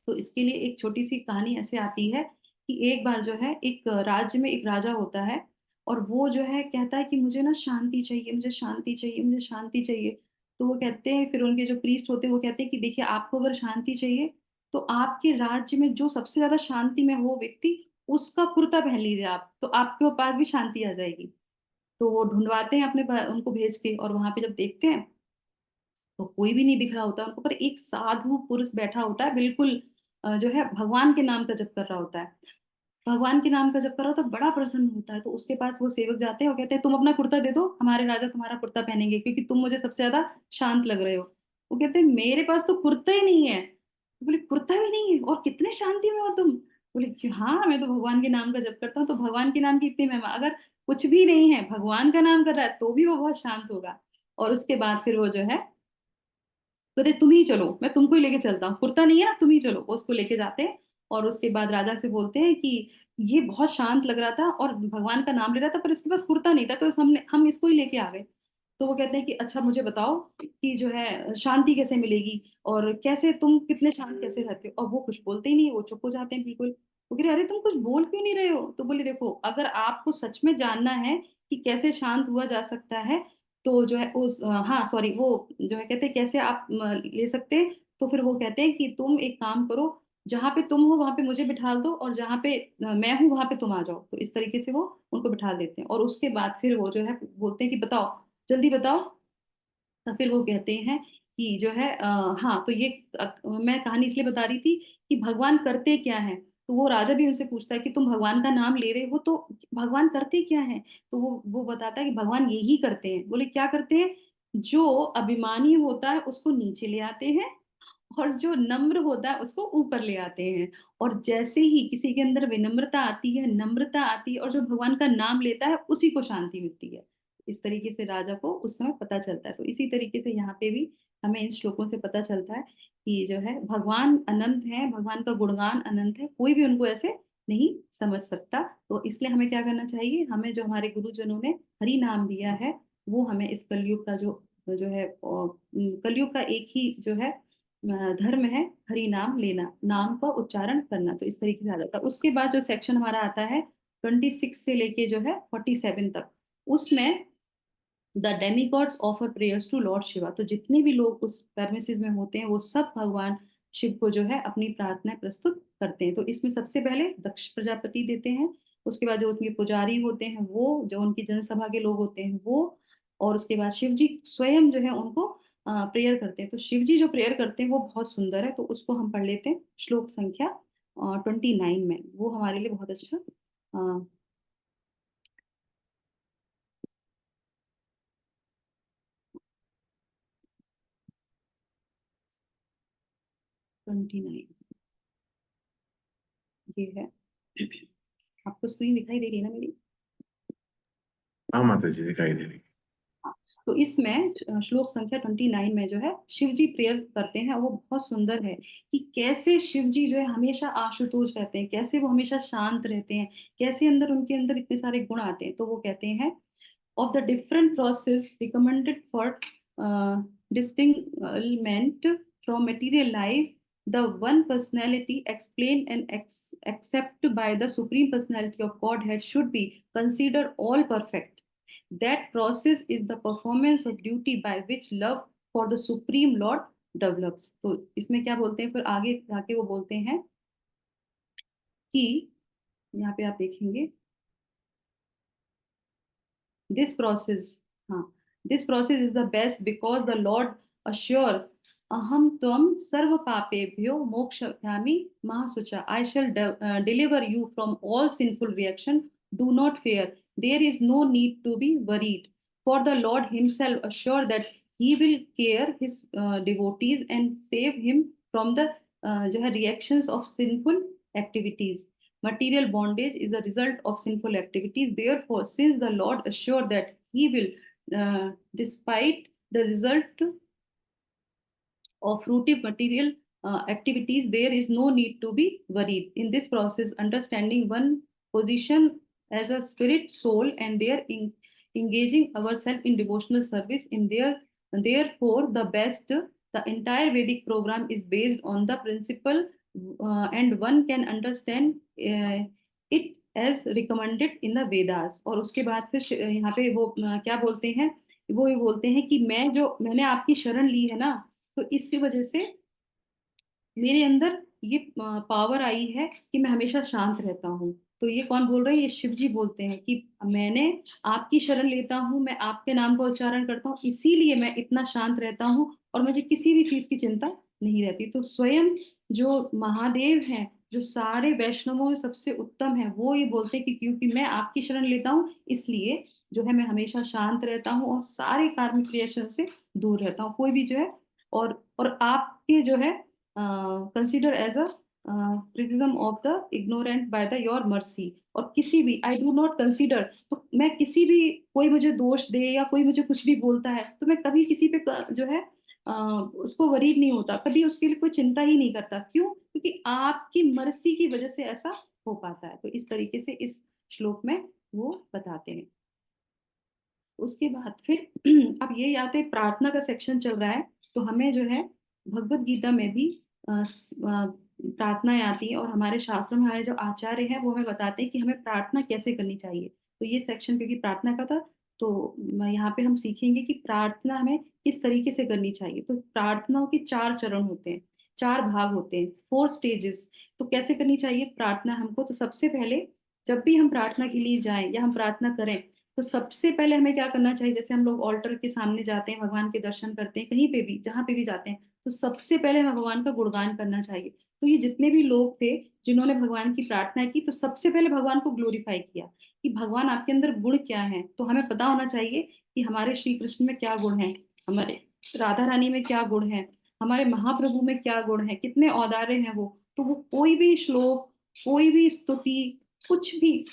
तो इसके लिए एक छोटी सी कहानी ऐसे आती है कि एक बार जो है एक राज्य में एक राजा होता है, और वो जो है कहता है कि मुझे ना शांति चाहिए, मुझे शांति चाहिए, मुझे शांति चाहिए। तो वो कहते हैं, फिर उनके जो प्रीस्ट होते हैं वो कहते हैं कि देखिए आपको अगर शांति चाहिए तो आपके राज्य में जो सबसे ज्यादा शांति में हो व्यक्ति, उसका कुर्ता पहन लीजिए आप, तो आपके पास भी शांति आ जाएगी। तो वो ढूंढवाते हैं उनको भेज के, और वहां पे जब देखते हैं तो कोई भी नहीं दिख रहा होता उनको, पर एक साधु पुरुष बैठा होता है बिल्कुल जो है भगवान के नाम का जप कर रहा होता है। भगवान के नाम का जप कर रहा हो तो बड़ा प्रसन्न होता है। तो उसके पास वो सेवक जाते हैं और कहते हैं तुम अपना कुर्ता दे दो, हमारे राजा तुम्हारा कुर्ता पहनेंगे क्योंकि तुम मुझे सबसे ज्यादा शांत लग रहे हो। वो कहते हैं मेरे पास तो कुर्ता ही नहीं है। तो बोले कुर्ता भी नहीं है और कितने शांति में हो तुम। बोले क्यों, हाँ मैं तो भगवान के नाम का जप करता हूँ। तो भगवान के नाम की इतनी महिमा, अगर कुछ भी नहीं है भगवान का नाम कर रहा है तो भी वो बहुत शांत होगा। और उसके बाद फिर वो जो है कहते तुम ही चलो, मैं तुमको ही लेके चलता हूँ, कुर्ता नहीं है ना, तुम ही चलो। वो उसको लेके जाते हैं और उसके बाद राजा से बोलते हैं कि ये बहुत शांत लग रहा था और भगवान का नाम ले रहा था पर इसके पास कुर्ता नहीं था, तो हम इसको ही लेके आ गए। तो वो कहते हैं कि अच्छा मुझे बताओ कि जो है शांति कैसे मिलेगी और कैसे तुम कितने शांत कैसे रहते हो। और वो कुछ बोलते ही नहीं, वो चुप हो जाते हैं बिल्कुल। वो कह रहे अरे तुम कुछ बोल क्यों नहीं रहे हो। तो बोले देखो अगर आपको सच में जानना है कि कैसे शांत हुआ जा सकता है तो जो है उस हाँ सॉरी वो जो है कहते हैं कैसे आप ले सकते हैं। तो फिर वो कहते हैं कि तुम एक काम करो, जहां पे तुम हो वहां पे मुझे बिठा दो और जहां पे मैं हूँ वहां पे तुम आ जाओ। तो इस तरीके से वो उनको बिठा देते हैं और उसके बाद फिर वो जो है बोलते हैं कि बताओ, जल्दी बताओ। तो फिर वो कहते हैं कि जो है हाँ तो ये मैं कहानी इसलिए बता रही थी कि भगवान करते क्या है। तो वो राजा भी उनसे पूछता है कि तुम भगवान का नाम ले रहे हो तो भगवान करते क्या है। तो वो बताता है कि भगवान यही करते हैं। बोले क्या करते हैं, जो अभिमानी होता है उसको नीचे ले आते हैं और जो नम्र होता है उसको ऊपर ले आते हैं। और जैसे ही किसी के अंदर विनम्रता आती है, नम्रता आती है और जो भगवान का नाम लेता है उसी को शांति मिलती है। इस तरीके से राजा को उस समय पता चलता है। तो इसी तरीके से यहाँ पे भी हमें इन श्लोकों से पता चलता है कि जो है भगवान अनंत है, भगवान का गुणगान अनंत है, कोई भी उनको ऐसे नहीं समझ सकता। तो इसलिए हमें क्या करना चाहिए, हमें जो हमारे गुरुजनों ने हरि नाम दिया है वो हमें इस कलयुग का जो जो है कलयुग का एक ही जो है धर्म है, हरि नाम लेना, नाम का उच्चारण करना। तो इस तरीके से आ जाता है। उसके बाद जो सेक्शन हमारा आता है 26 से लेके जो है 47 तक, उसमें the demigods offer prayers to lord Shiva. तो जितने भी लोग उस प्रेमिसेस में होते हैं वो सब भगवान शिव को जो है अपनी प्रार्थना प्रस्तुत करते हैं। तो इसमें सबसे पहले दक्ष प्रजापति देते हैं, उसके बाद जो उनके पुजारी होते हैं वो, जो उनकी जनसभा के लोग होते हैं वो, और उसके बाद शिव जी स्वयं जो है उनको प्रेयर करते हैं। तो शिव जी जो प्रेयर करते हैं वो बहुत सुंदर है। तो उसको हम पढ़ लेते हैं श्लोक संख्या 29 में, वो हमारे लिए बहुत अच्छा 29 ये है। आपको स्क्रीन दिखाई दे रही है ना मेरी। हाँ माता जी दिखाई दे रही। हाँ, तो इसमें श्लोक संख्या 29 में जो है शिव जी प्रेयर करते हैं। वो बहुत सुंदर है कि कैसे शिव जी जो है हमेशा आशुतोष रहते हैं, कैसे वो हमेशा शांत रहते हैं, कैसे अंदर उनके अंदर इतने सारे गुण आते हैं। तो वो कहते हैं of the different process recommended for distinglement from material life, the one personality explained and accepted by the supreme personality of Godhead should be considered all perfect. That process is the performance of duty by which love for the supreme Lord develops. तो इसमें क्या बोलते हैं फिर आगे जाके वो बोलते हैं कि यहाँ पे आप देखेंगे this process, हाँ, this process is the best because the Lord assure aham tvam sarva papebhyo mokshayami mahasucha. I shall deliver you from all sinful reaction. Do not fear. There is no need to be worried. For the Lord Himself assure that He will care His devotees and save him from the जो है reactions of sinful activities. Material bondage is a result of sinful activities. Therefore, since the Lord assured that He will, despite the result of fruitive material activities, there is no need to be worried. In this process, understanding one position as a spirit soul and engaging ourselves in devotional service in their, therefore the best, the entire Vedic program is based on the principle, and one can understand it as recommended in the Vedas. और उसके बाद फिर यहाँ पे वो क्या बोलते हैं, वो ये बोलते हैं कि मैंने आपकी शरण ली है ना, तो इसी वजह से मेरे अंदर ये पावर आई है कि मैं हमेशा शांत रहता हूँ। तो ये कौन बोल रहे हैं, ये शिव जी बोलते हैं कि मैंने आपकी शरण लेता हूँ, मैं आपके नाम का उच्चारण करता हूँ, इसीलिए मैं इतना शांत रहता हूँ और मुझे किसी भी चीज की चिंता नहीं रहती। तो स्वयं जो महादेव हैं जो सारे वैष्णवों में सबसे उत्तम है, वो ये बोलते हैं कि क्योंकि मैं आपकी शरण लेता हूँ, इसलिए जो है मैं हमेशा शांत रहता हूँ और सारे कार्मिक क्रिएशन से दूर रहता हूँ। कोई भी जो है और आपके जो है consider as a criticism of the ignorant by the your mercy. और किसी भी आई डू नॉट कंसीडर, तो मैं किसी भी, कोई मुझे दोष दे या कोई मुझे कुछ भी बोलता है तो मैं कभी किसी पे जो है अ, उसको वरीड नहीं होता, कभी उसके लिए कोई चिंता ही नहीं करता। क्यों? क्योंकि आपकी मर्सी की वजह से ऐसा हो पाता है। तो इस तरीके से इस श्लोक में वो बताते हैं। उसके बाद फिर अब ये आते प्रार्थना का सेक्शन चल रहा है। तो हमें जो है भगवत गीता में भी प्रार्थनाएं आती है और हमारे शास्त्रों में हमारे जो आचार्य हैं वो हमें बताते हैं कि हमें प्रार्थना कैसे करनी चाहिए। तो ये सेक्शन क्योंकि प्रार्थना का था, तो यहाँ पे हम सीखेंगे कि प्रार्थना हमें किस तरीके से करनी चाहिए। तो प्रार्थनाओं के 4 चरण होते हैं, 4 भाग होते हैं, 4 स्टेजेस। तो कैसे करनी चाहिए प्रार्थना हमको? तो सबसे पहले जब भी हम प्रार्थना के लिए जाएं या हम प्रार्थना करें, तो सबसे पहले हमें क्या करना चाहिए? जैसे हम लोग ऑल्टर के सामने जाते हैं, भगवान के दर्शन करते हैं, कहीं पे भी जहां पे भी जाते हैं, तो सबसे पहले हमें भगवान का गुणगान करना चाहिए। तो ये जितने भी लोग थे जिन्होंने भगवान की प्रार्थना की, तो सबसे पहले भगवान को ग्लोरीफाई किया कि भगवान आपके अंदर गुण क्या है। तो हमें पता होना चाहिए कि हमारे श्री कृष्ण में क्या गुण है, हमारे राधा रानी में क्या गुण है, हमारे महाप्रभु में क्या गुण है, कितने औदार्य हैं वो। तो वो कोई भी श्लोक, कोई भी स्तुति, कुछ भी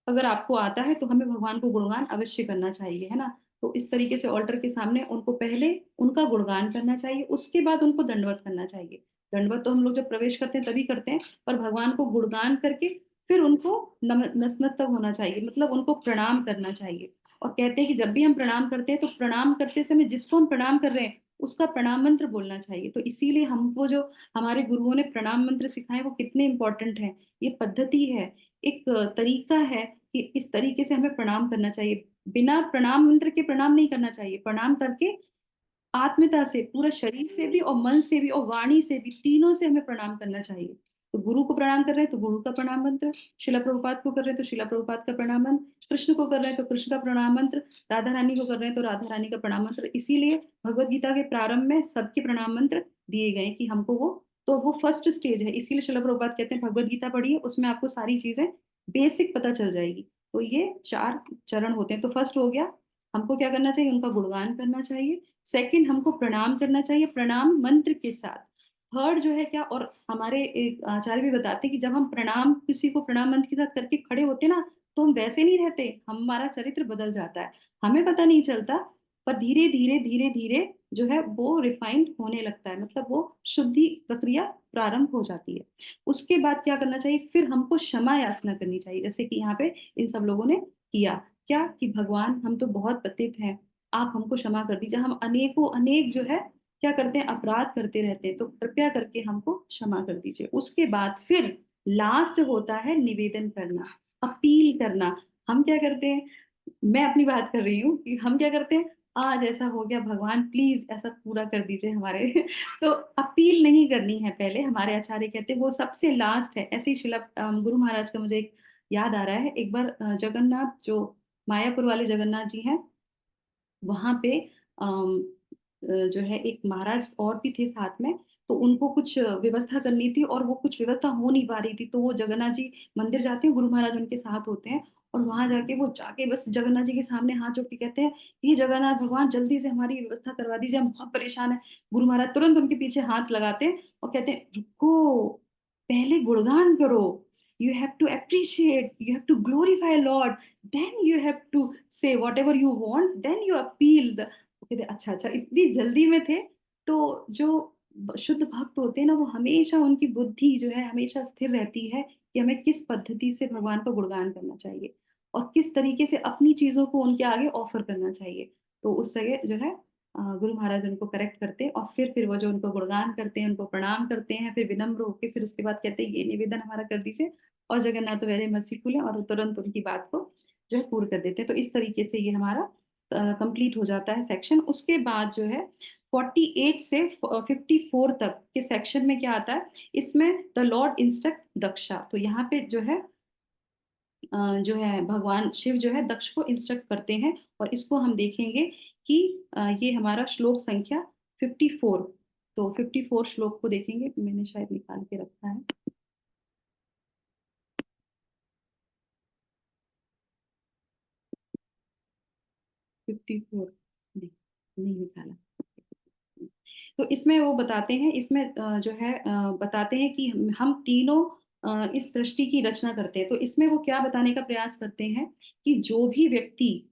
अगर आपको आता है तो हमें भगवान को गुणगान अवश्य करना चाहिए, है ना। तो इस तरीके से ऑल्टर के सामने उनको पहले उनका गुणगान करना चाहिए, उसके बाद उनको दंडवत करना चाहिए। दंडवत तो हम लोग जब प्रवेश करते हैं तभी करते हैं, पर भगवान को गुणगान करके फिर उनको नतमस्तक होना चाहिए, मतलब उनको प्रणाम करना चाहिए। और कहते हैं कि जब भी हम प्रणाम करते हैं तो प्रणाम करते समय जिसको हम प्रणाम कर रहे हैं उसका प्रणाम मंत्र बोलना चाहिए। तो इसीलिए हमको जो हमारे गुरुओं ने प्रणाम मंत्र सिखाए वो कितने इंपॉर्टेंट हैं। ये पद्धति है, एक तरीका है कि इस तरीके से हमें प्रणाम करना चाहिए। बिना प्रणाम मंत्र के प्रणाम नहीं करना चाहिए, प्रणाम करके आत्मीयता से, पूरा शरीर से भी और मन से भी और वाणी से भी, तीनों से हमें प्रणाम करना चाहिए। तो गुरु को प्रणाम कर रहे हैं तो गुरु का प्रणाम मंत्र, शिला प्रभुपाद को कर रहे हैं तो शिला प्रभुपाद का प्रणाम मंत्र, कृष्ण को कर रहे हैं तो कृष्ण का प्रणाम मंत्र, राधा रानी को कर रहे हैं तो राधा रानी का प्रणाम मंत्र। इसीलिए भगवत गीता के प्रारंभ में सबके प्रणाम मंत्र दिए गए कि हमको वो, तो वो फर्स्ट स्टेज है। इसीलिए शिला प्रभुपाद कहते हैं भगवत गीता पढ़िए, उसमें आपको सारी चीजें बेसिक पता चल जाएगी। तो ये 4 चरण होते हैं। तो फर्स्ट हो गया, हमको क्या करना चाहिए? उनका गुणगान करना चाहिए। सेकंड, हमको प्रणाम करना चाहिए प्रणाम मंत्र के साथ। थर्ड जो है क्या, और हमारे एक आचार्य भी बताते हैं कि जब हम प्रणाम किसी को प्रणाम मंत्र के साथ करके खड़े होते ना, तो हम वैसे नहीं रहते, हमारा चरित्र बदल जाता है, हमें पता नहीं चलता। पर धीरे धीरे धीरे धीरे जो है वो रिफाइंड होने लगता है, मतलब वो शुद्धि प्रक्रिया प्रारंभ हो जाती है। उसके बाद क्या करना चाहिए? फिर हमको क्षमा याचना करनी चाहिए, जैसे कि यहाँ पे इन सब लोगों ने किया। क्या कि भगवान हम तो बहुत पतित हैं, आप हमको क्षमा कर दीजिए, हम अनेकों अनेक जो है क्या करते हैं, अपराध करते रहते हैं, तो कृपया करके हमको क्षमा कर दीजिए। उसके बाद फिर लास्ट होता है निवेदन करना, अपील करना। हम क्या करते हैं, मैं अपनी बात कर रही हूँ कि हम क्या करते हैं, आज ऐसा हो गया भगवान प्लीज ऐसा पूरा कर दीजिए हमारे तो अपील नहीं करनी है पहले, हमारे आचार्य कहते हैं वो सबसे लास्ट है। ऐसे ही शिला गुरु महाराज का मुझे एक याद आ रहा है। एक बार जगन्नाथ, जो मायापुर वाले जगन्नाथ जी हैं, वहां पे जो है एक महाराज और भी थे साथ में। तो उनको कुछ व्यवस्था करनी थी और वो कुछ व्यवस्था हो नहीं पा रही थी, तो वो जगन्नाथ जी मंदिर जाते हैं, गुरु महाराज उनके साथ होते हैं। और वहां जाके वो जाके बस जगन्नाथ जी के सामने हाथ जोड़ के कहते हैं, ये जगन्नाथ भगवान जल्दी से हमारी व्यवस्था करवा दीजिए, हम बहुत परेशान है। गुरु महाराज तुरंत उनके पीछे हाथ लगाते हैं और कहते हैं, रुको, पहले गुणगान करो, you have to appreciate, you have to glorify lord, then you have to say whatever you want, then you appeal the. कहते अच्छा अच्छा, इतनी जल्दी में थे। तो जो शुद्ध भक्त होते हैं ना, वो हमेशा उनकी बुद्धि जो है हमेशा स्थिर रहती है कि हमें किस पद्धति से भगवान का गुणगान करना चाहिए और किस तरीके से अपनी चीजों को उनके आगे ऑफर करना चाहिए। तो उस जगह जो है गुरु महाराज उनको करेक्ट करते हैं और फिर वो जो उनको गुणगान करते हैं, उनको प्रणाम करते हैं, फिर विनम्र होकर फिर उसके बाद कहते हैं ये निवेदन हमारा कर दीजिए। और जगन्नाथ तो वेरी मर्सीफुल है और तुरंत उनकी बात को जो है पूर्ण कर देते हैं। तो इस तरीके से ये हमारा कंप्लीट हो जाता है सेक्शन। उसके बाद जो है 48 से 54 तक के सेक्शन में क्या आता है, इसमें द लॉर्ड इंस्ट्रक्ट दक्षा। तो यहाँ पे जो है जो है भगवान शिव जो है दक्ष को इंस्ट्रक्ट करते हैं। और इसको हम देखेंगे कि ये हमारा श्लोक संख्या 54। तो 54 श्लोक को देखेंगे, मैंने शायद निकाल के रखा है। 54 नहीं, नहीं निकाला। तो इसमें वो बताते हैं, इसमें जो है बताते हैं कि हम तीनों इस सृष्टि की रचना करते हैं। तो इसमें वो क्या बताने का प्रयास करते हैं कि जो भी व्यक्ति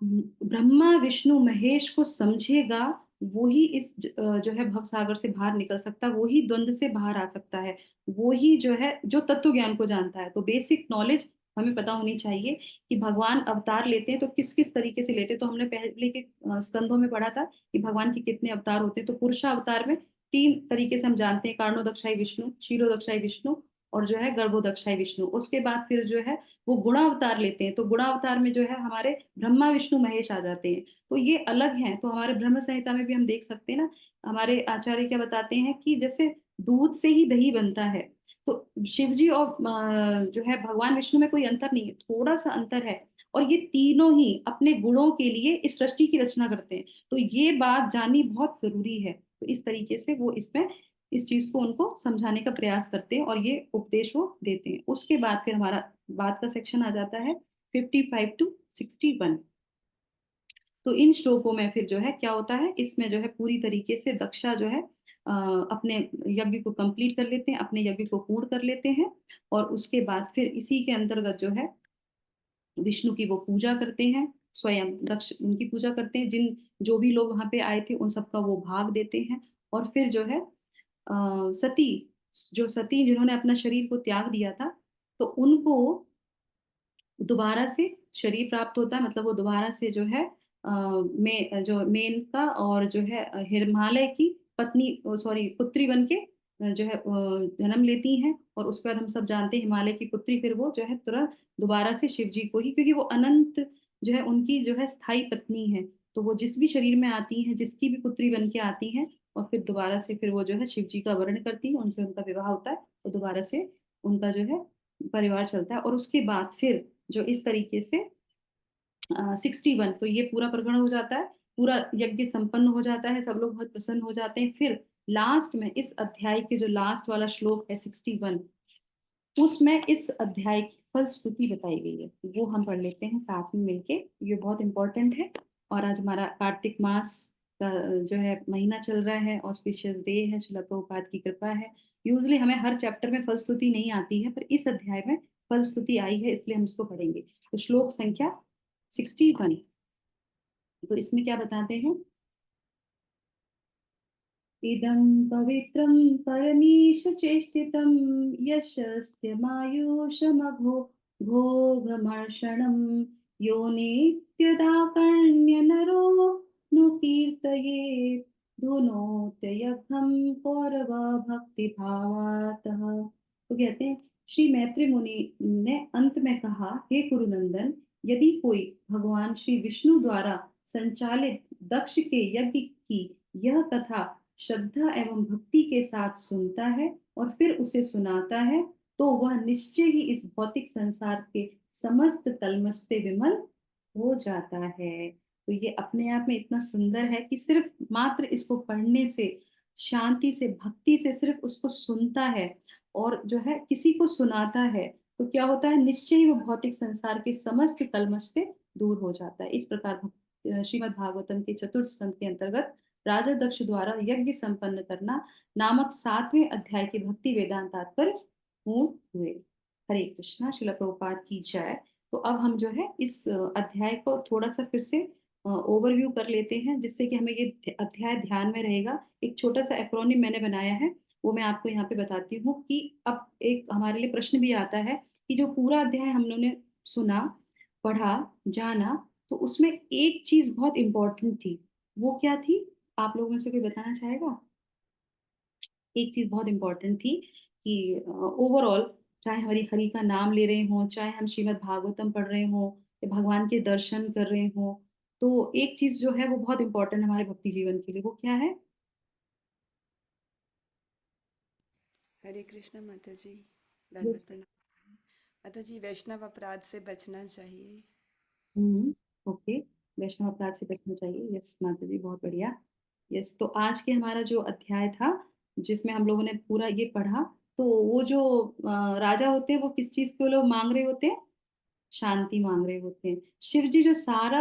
ब्रह्मा विष्णु महेश को समझेगा, वो ही जो है भवसागर से बाहर निकल सकता है, वो ही द्वंद से बाहर आ सकता है, वो ही जो है जो तत्व ज्ञान को जानता है। तो बेसिक नॉलेज हमें पता होनी चाहिए कि भगवान अवतार लेते हैं तो किस किस तरीके से लेते हैं। तो हमने पहले के स्कंदों में पढ़ा था कि भगवान के कितने अवतार होते हैं। तो पुरुषावतार में तीन तरीके से हम जानते हैं, कारणोदक्षाई विष्णु, क्षीरोदक्षाई विष्णु और जो है गर्भोदक्षाई विष्णु। उसके बाद फिर जो है वो गुणावतार लेते हैं। तो गुणावतार में जो है हमारे ब्रह्मा विष्णु महेश आ जाते हैं। तो ये अलग हैं। तो हमारे ब्रह्म संहिता में भी हम देख सकते हैं ना, हमारे आचार्य क्या बताते हैं कि जैसे दूध से ही दही बनता है। तो शिव जी और जो है भगवान विष्णु में कोई अंतर नहीं है, थोड़ा सा अंतर है। और ये तीनों ही अपने गुणों के लिए इस सृष्टि की रचना करते हैं। तो ये बात जाननी बहुत जरूरी है। तो इस तरीके से वो इसमें इस चीज को उनको समझाने का प्रयास करते हैं और ये उपदेश वो देते हैं। उसके बाद फिर हमारा बाद का सेक्शन आ जाता है 55 to 61। तो इन श्लोकों में फिर जो है क्या होता है, इसमें जो है पूरी तरीके से दक्षा जो है अपने यज्ञ को कंप्लीट कर लेते हैं, अपने यज्ञ को पूर्ण कर लेते हैं। और उसके बाद फिर इसी के अंतर्गत जो है विष्णु की वो पूजा करते हैं, स्वयं दक्ष उनकी पूजा करते हैं। जिन जो भी लोग वहां पे आए थे उन सबका वो भाग देते हैं। और फिर जो है सती, जो सती जिन्होंने अपना शरीर को त्याग दिया था, तो उनको दोबारा से शरीर प्राप्त होता है। मतलब वो दोबारा से जो है जो मेनका और जो है हिमालय की पत्नी, सॉरी पुत्री बन के जो है जन्म लेती हैं। और उसके बाद हम सब जानते हैं हिमालय की पुत्री फिर वो जो है तुरंत दोबारा से शिव जी को ही, क्योंकि वो अनंत जो है उनकी जो है स्थायी पत्नी है। तो वो जिस भी शरीर में आती हैं, जिसकी भी पुत्री बन के आती हैं, और फिर दोबारा से फिर वो जो है शिव जी का वर्ण करती हैं, उनसे उनका विवाह होता है और दोबारा से उनका जो है परिवार चलता है। और उसके बाद फिर जो इस तरीके से 61, तो ये पूरा प्रकरण हो जाता है, पूरा यज्ञ संपन्न हो जाता है, सब लोग बहुत प्रसन्न हो जाते हैं। फिर लास्ट में इस अध्याय के जो लास्ट वाला श्लोक है 61, उसमें इस अध्याय की फल स्तुति बताई गई है। वो हम पढ़ लेते हैं साथ में मिलके, ये बहुत इंपॉर्टेंट है। और आज हमारा कार्तिक मास का जो है महीना चल रहा है, ऑस्पिशियस डे है, शिला प्रभुपाद की कृपा है। यूजली हमें हर चैप्टर में फल स्तुति नहीं आती है, पर इस अध्याय में फल स्तुति आई है, इसलिए हम इसको पढ़ेंगे। तो श्लोक संख्या 61, तो इसमें क्या बताते हैं, इदं पवित्रं परमीश चेष्टितं यशस्य मायुषमघो भोगमर्षणं यो नित्यदाकर्ण्य नरो नु कीर्तयेत् धुनोत्ययघं पौरवा भक्तिभावातः। तो कहते हैं, श्री मैत्री मुनि ने अंत में कहा, हे कुरुनंदन, यदि कोई भगवान श्री विष्णु द्वारा संचालित दक्ष के यज्ञ की यह कथा श्रद्धा एवं भक्ति के साथ सुनता है और फिर उसे सुनाता है, तो वह निश्चय ही इस भौतिक संसार के समस्त कल्मश से विमल हो जाता है। तो ये अपने आप में इतना सुंदर है कि सिर्फ मात्र इसको पढ़ने से, शांति से, भक्ति से सिर्फ उसको सुनता है और जो है किसी को सुनाता है, तो क्या होता है, निश्चय ही वो भौतिक संसार के समस्त कल्मश से दूर हो जाता है। इस प्रकार श्रीमद् भागवतम के चतुर्थ स्कंद के अंतर्गत राजा दक्ष द्वारा यज्ञ संपन्न करना नामक 7वें अध्याय के भक्ति वेदांत तात्पर्य पूर्ण हुए। हरे कृष्णा, शिला प्रभुपाद की जय। तो अब हम जो है इस अध्याय को थोड़ा सा फिर से ओवरव्यू कर लेते हैं, जिससे कि हमें ये अध्याय ध्यान में रहेगा। एक छोटा सा एक्रोनिम मैंने बनाया है, वो मैं आपको यहाँ पे बताती हूँ कि अब एक हमारे लिए प्रश्न भी आता है कि जो पूरा अध्याय हम लोगों ने सुना, पढ़ा, जाना, तो उसमें एक चीज बहुत इंपॉर्टेंट थी। वो क्या थी, आप लोगों में से कोई बताना चाहेगा? एक चीज बहुत इंपॉर्टेंट थी कि ओवरऑल, चाहे हमारी हरि का नाम ले रहे हों, चाहे हम श्रीमद् भागवतम पढ़ रहे हों या भगवान के दर्शन कर रहे हों, तो एक चीज जो है वो बहुत इंपॉर्टेंट है हमारे भक्ति जीवन के लिए। वो क्या है? हरे कृष्ण माता जी, दंडवत यस। प्रणाम। माता जी, वैष्णव अपराध से बचना चाहिए। हम्म। ओके। वैष्णव अपराध से बचना चाहिए, यस माता जी, बहुत बढ़िया। यस, तो आज के हमारा जो अध्याय था, जिसमें हम लोगों ने पूरा ये पढ़ा, तो वो जो राजा होते हैं वो किस चीज को लोग मांग रहे होते हैं? शांति मांग रहे होते हैं। शिव जी जो सारा